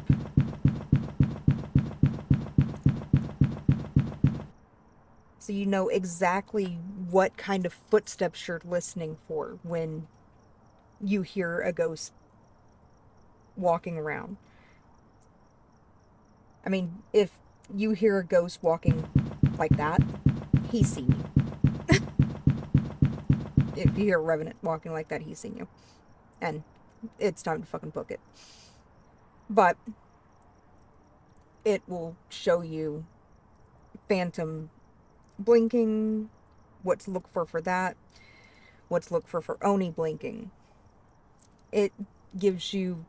So you know exactly what kind of footsteps you're listening for when you hear a ghost walking around. I mean, if you hear a ghost walking like that, he's seen you. If you hear a revenant walking like that, he's seen you. And it's time to fucking book it. But it will show you phantom blinking, what to look for that, what to look for Oni blinking. It gives you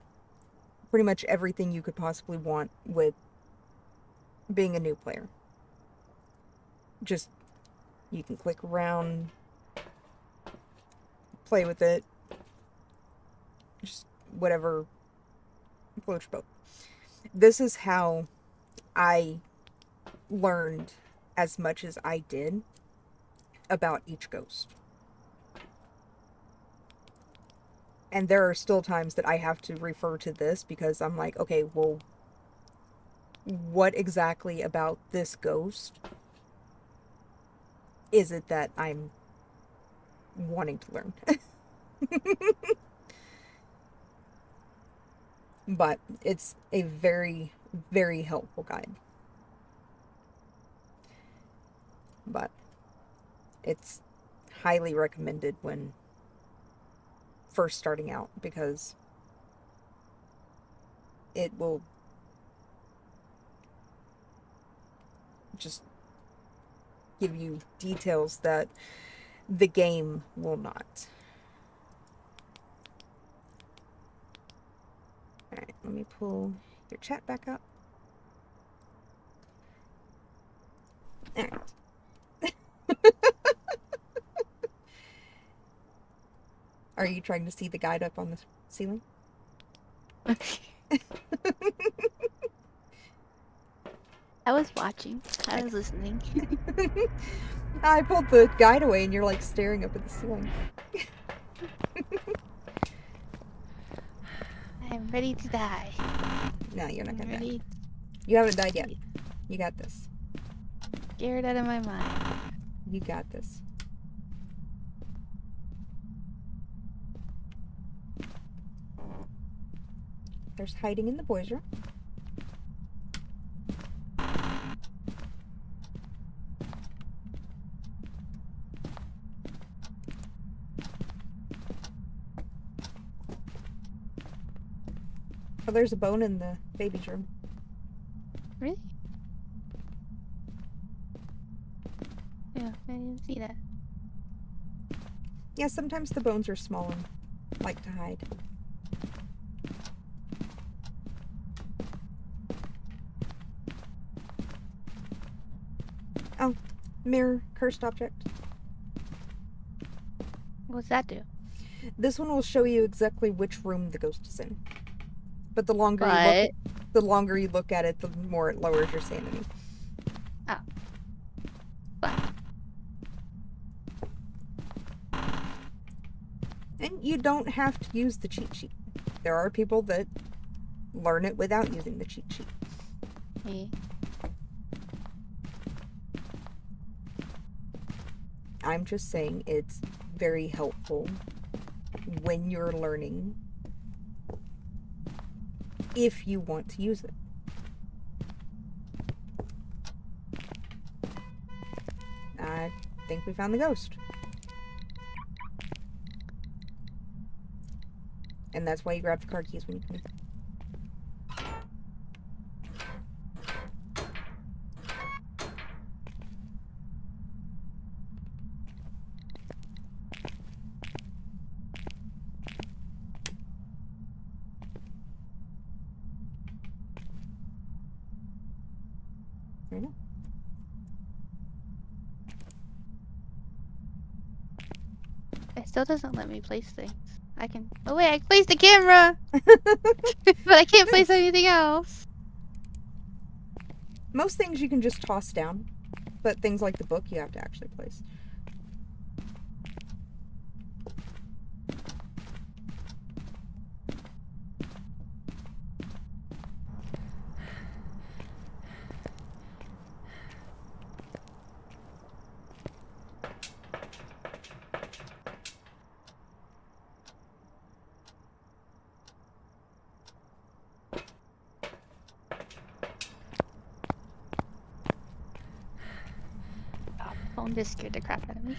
pretty much everything you could possibly want with being a new player. Just, you can click around, play with it, just whatever float your boat. This is how I learned as much as I did about each ghost. And there are still times that I have to refer to this because I'm like, okay, well, what exactly about this ghost is it that I'm wanting to learn? But it's a very, very helpful guide. But it's highly recommended when first starting out because it will just give you details that the game will not. Alright, let me pull your chat back up. Alright. Are you trying to see the guide up on the ceiling? I was watching. I was listening. I pulled the guide away and you're like staring up at the ceiling. I'm ready to die. No, you're not I'm gonna die. ready. You haven't died yet. You got this. Scared out of my mind. You got this. There's hiding in the boys' room. Oh, there's a bone in the baby's room. Really? Yeah, I didn't see that. Yeah, sometimes the bones are small and like to hide. Oh, mirror, cursed object. What's that do? This one will show you exactly which room the ghost is in. But the longer you look at it, the more it lowers your sanity. Oh. But And you don't have to use the cheat sheet. There are people that learn it without using the cheat sheet. me. I'm just saying it's very helpful when you're learning if you want to use it. I think we found the ghost. And that's why you grab the card keys when you come in. There you go. It still doesn't let me place things. I can. Oh wait, I can place the camera, but I can't place anything else. Most things you can just toss down, but things like the book you have to actually place. Phone just scared the crap out of me.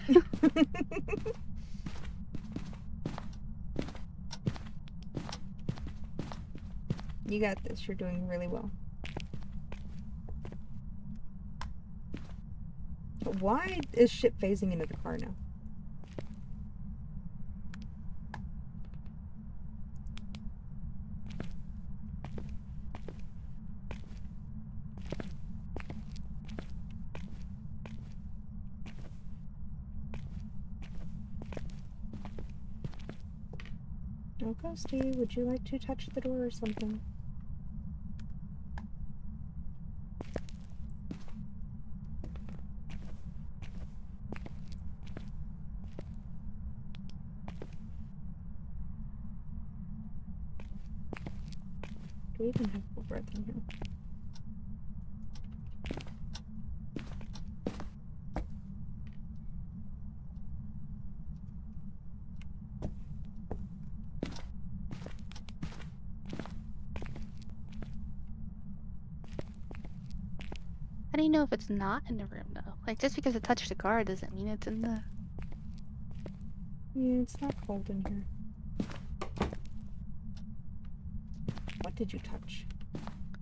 You got this. You're doing really well. But why is shit phasing into the car now? Oh, Ghosty, would you like to touch the door or something? Do we even have full breath in here? How do you know if it's not in the room though? Like just because it touched the car doesn't mean it's in the. Yeah, it's not cold in here. What did you touch?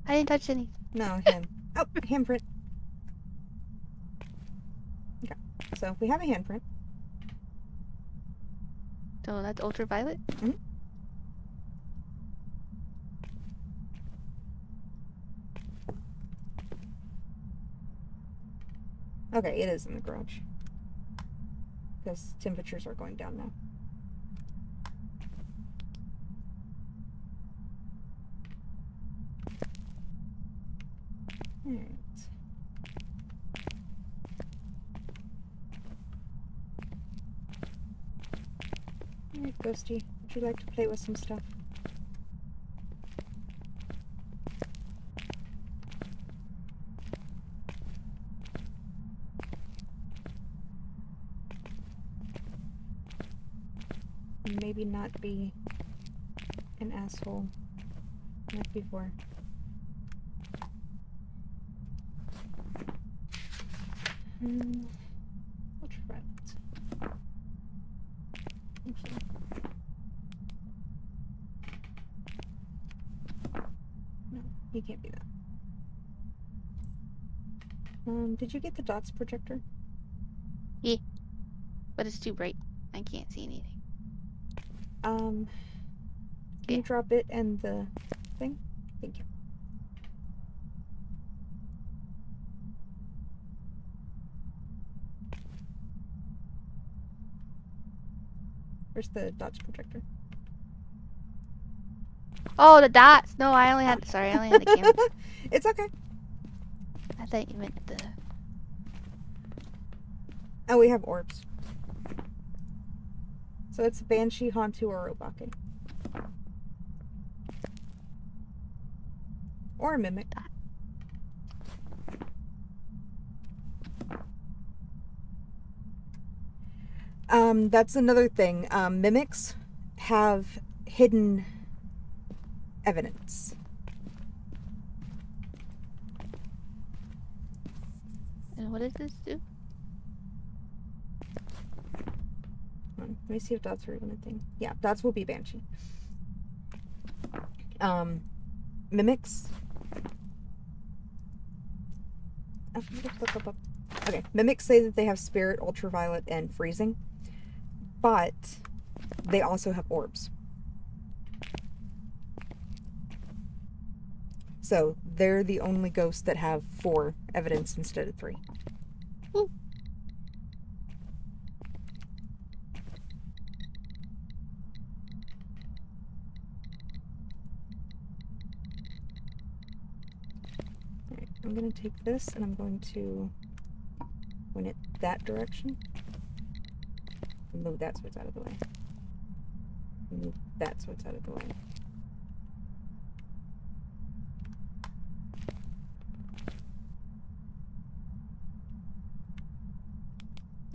I didn't touch any. No, him. Oh, handprint. Okay, so we have a handprint. So that's ultraviolet. Okay, it is in the garage. Because temperatures are going down now. Alright. Alright, Ghosty, would you like to play with some stuff? Maybe not be an asshole like before. Ultraviolet. Okay. No, you can't be that. Did you get the dots projector? Yeah, but it's too bright. I can't see anything. Can Yeah. you drop it and the thing? Thank you. Where's the dots projector? Oh, the dots. No, I only had. Sorry, I only had the camera. It's okay. I thought you meant the. Oh, we have orbs. So it's Banshee, Hantu, or Obake. Or a Mimic. That's another thing. Mimics have hidden evidence. And what does this do? Hold on, let me see if dots are even a thing. Yeah, dots will be Banshee. Mimics. Okay, mimics say that they have spirit, ultraviolet, and freezing, but they also have orbs. So they're the only ghosts that have 4 evidence instead of 3. Ooh. Alright, I'm going to take this and I'm going to point it that direction. Move that so it's out of the way. Move that so it's out of the way.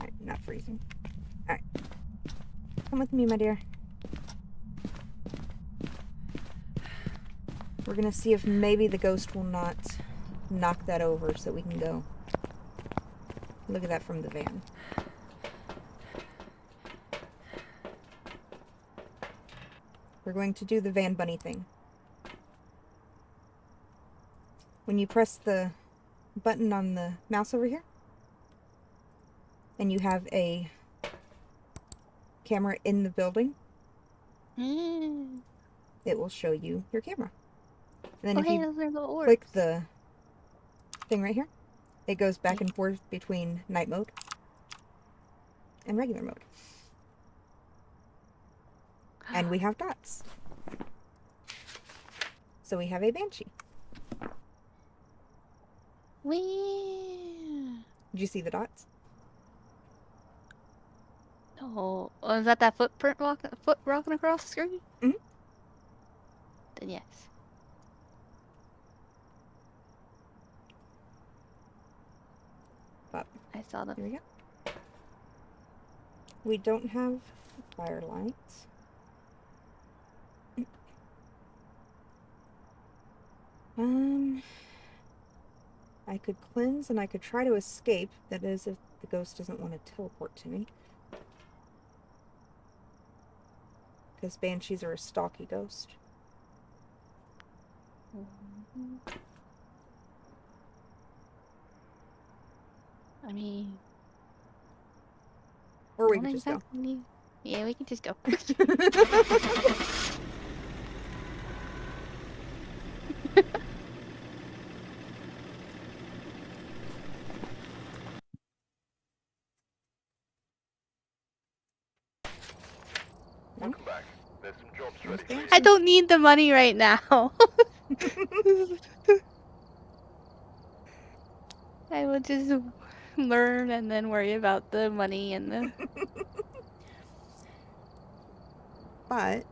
Alright, not freezing. Alright. Come with me, my dear. We're gonna see if maybe the ghost will not knock that over so we can go. Look at that from the van. We're going to do the van bunny thing. When you press the button on the mouse over here, and you have a camera in the building, it will show you your camera. And then if you those are the orbs. click the thing right here, it goes back and forth between night mode and regular mode. And we have dots. So we have a banshee. Wee. Did you see the dots? Oh, is that footprint foot walking across the screen? Mhm. Then yes. But I saw them. here we go. We don't have fire lights. I could cleanse and I could try to escape. That is, if the ghost doesn't want to teleport to me. Because banshees are a stalky ghost. I mean, Or we don't could just go. exactly. Yeah, we can just go. Welcome back. There's some jobs ready for you. I don't need the money right now. I will just learn and then worry about the money and the. But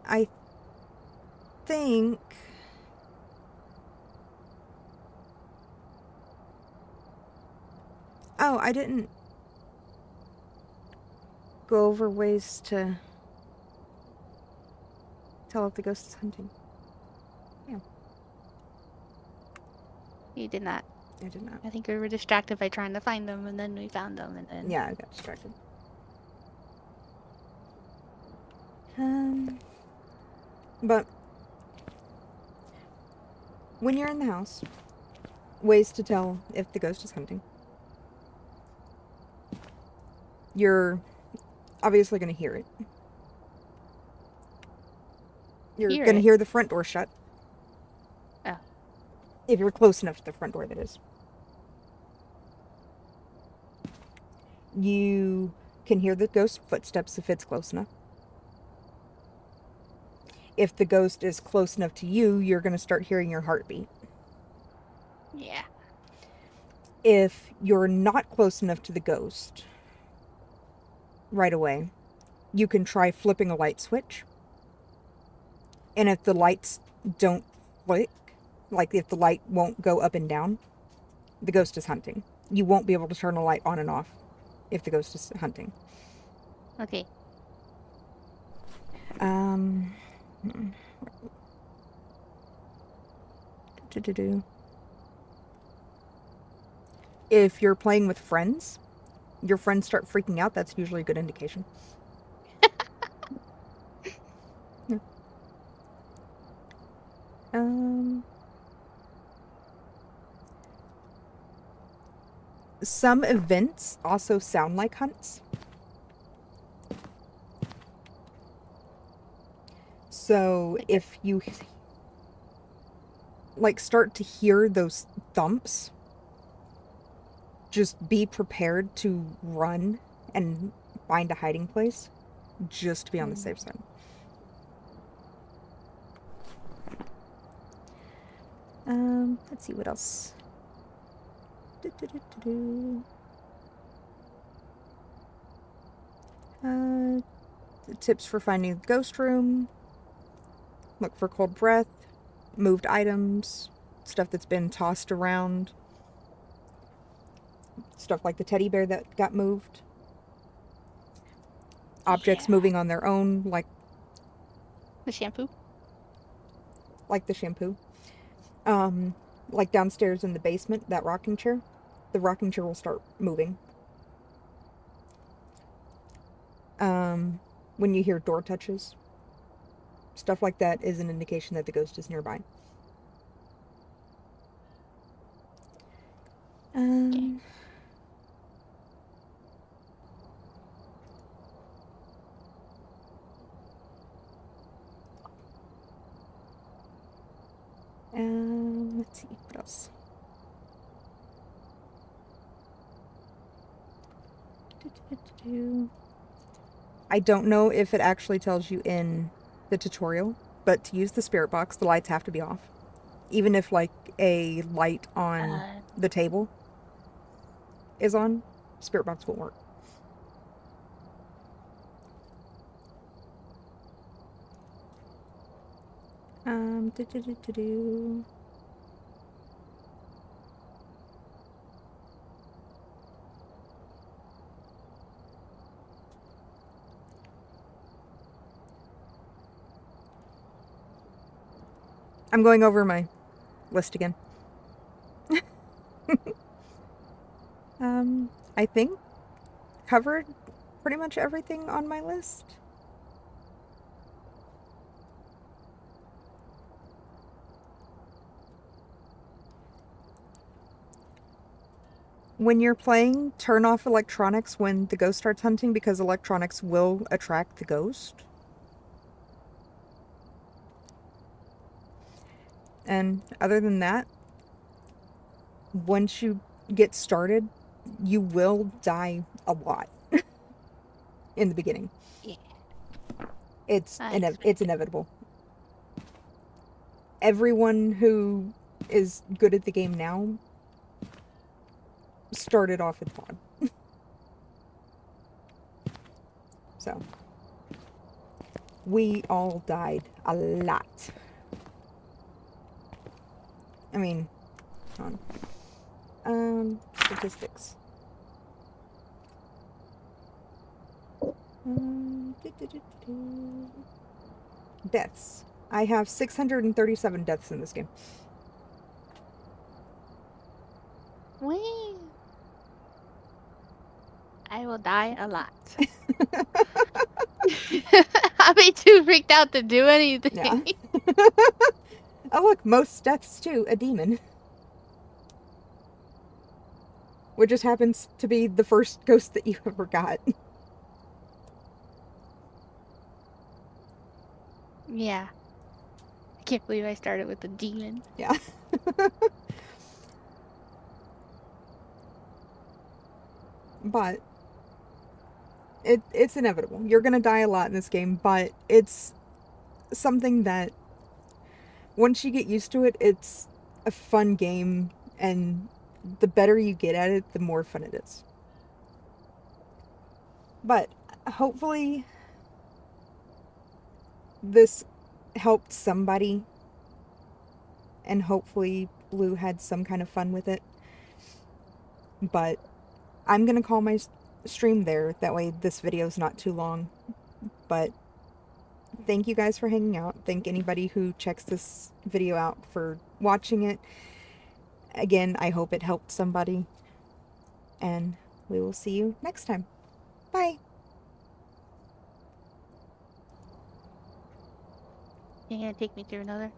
I think oh, I didn't go over ways to tell if the ghost is hunting. Yeah. You did not. I did not. I think we were distracted by trying to find them, and then we found them, and then. Yeah, I got distracted. But when you're in the house, ways to tell if the ghost is hunting. You're obviously going to hear it. You're going to hear the front door shut. Oh. If you're close enough to the front door, that is. You can hear the ghost's footsteps if it's close enough. If the ghost is close enough to you, you're going to start hearing your heartbeat. Yeah. If you're not close enough to the ghost right away, you can try flipping a light switch. And if the lights don't flick, like if the light won't go up and down, the ghost is hunting. You won't be able to turn a light on and off if the ghost is hunting. Okay. If you're playing with friends, your friends start freaking out, that's usually a good indication. Yeah. Some events also sound like hunts. So if you start to hear those thumps, just be prepared to run and find a hiding place, just to be on the safe side. Let's see what else. Tips for finding the ghost room. Look for cold breath, moved items, stuff that's been tossed around. Stuff like the teddy bear that got moved. Objects moving on their own, like the shampoo. Like the shampoo. Like downstairs in the basement, that rocking chair. The rocking chair will start moving. When you hear door touches. Stuff like that is an indication that the ghost is nearby. Okay. Let's see, what else? I don't know if it actually tells you in the tutorial, but to use the spirit box, the lights have to be off. Even if, like, a light on the table is on, spirit box won't work. Do. I'm going over my list again. I think covered pretty much everything on my list. When you're playing, turn off electronics when the ghost starts hunting because electronics will attract the ghost. And other than that, once you get started, you will die a lot in the beginning. Yeah. It's I expect it's inevitable. Everyone who is good at the game now started off with pod. So we all died a lot. I mean, statistics. Deaths. I have 637 deaths in this game. Wee. I will die a lot. I'll be too freaked out to do anything. Yeah. Oh look, most deaths too, a demon. Which just happens to be the first ghost that you ever got. Yeah. I can't believe I started with a demon. Yeah. But it's inevitable. You're gonna die a lot in this game, but it's something that once you get used to it, it's a fun game, and the better you get at it, the more fun it is. But hopefully this helped somebody, and hopefully Blue had some kind of fun with it. But I'm gonna call my stream there, that way this video's not too long. But thank you guys for hanging out. Thank anybody who checks this video out for watching it. Again, I hope it helped somebody, and we will see you next time. Bye. You're gonna take me through another?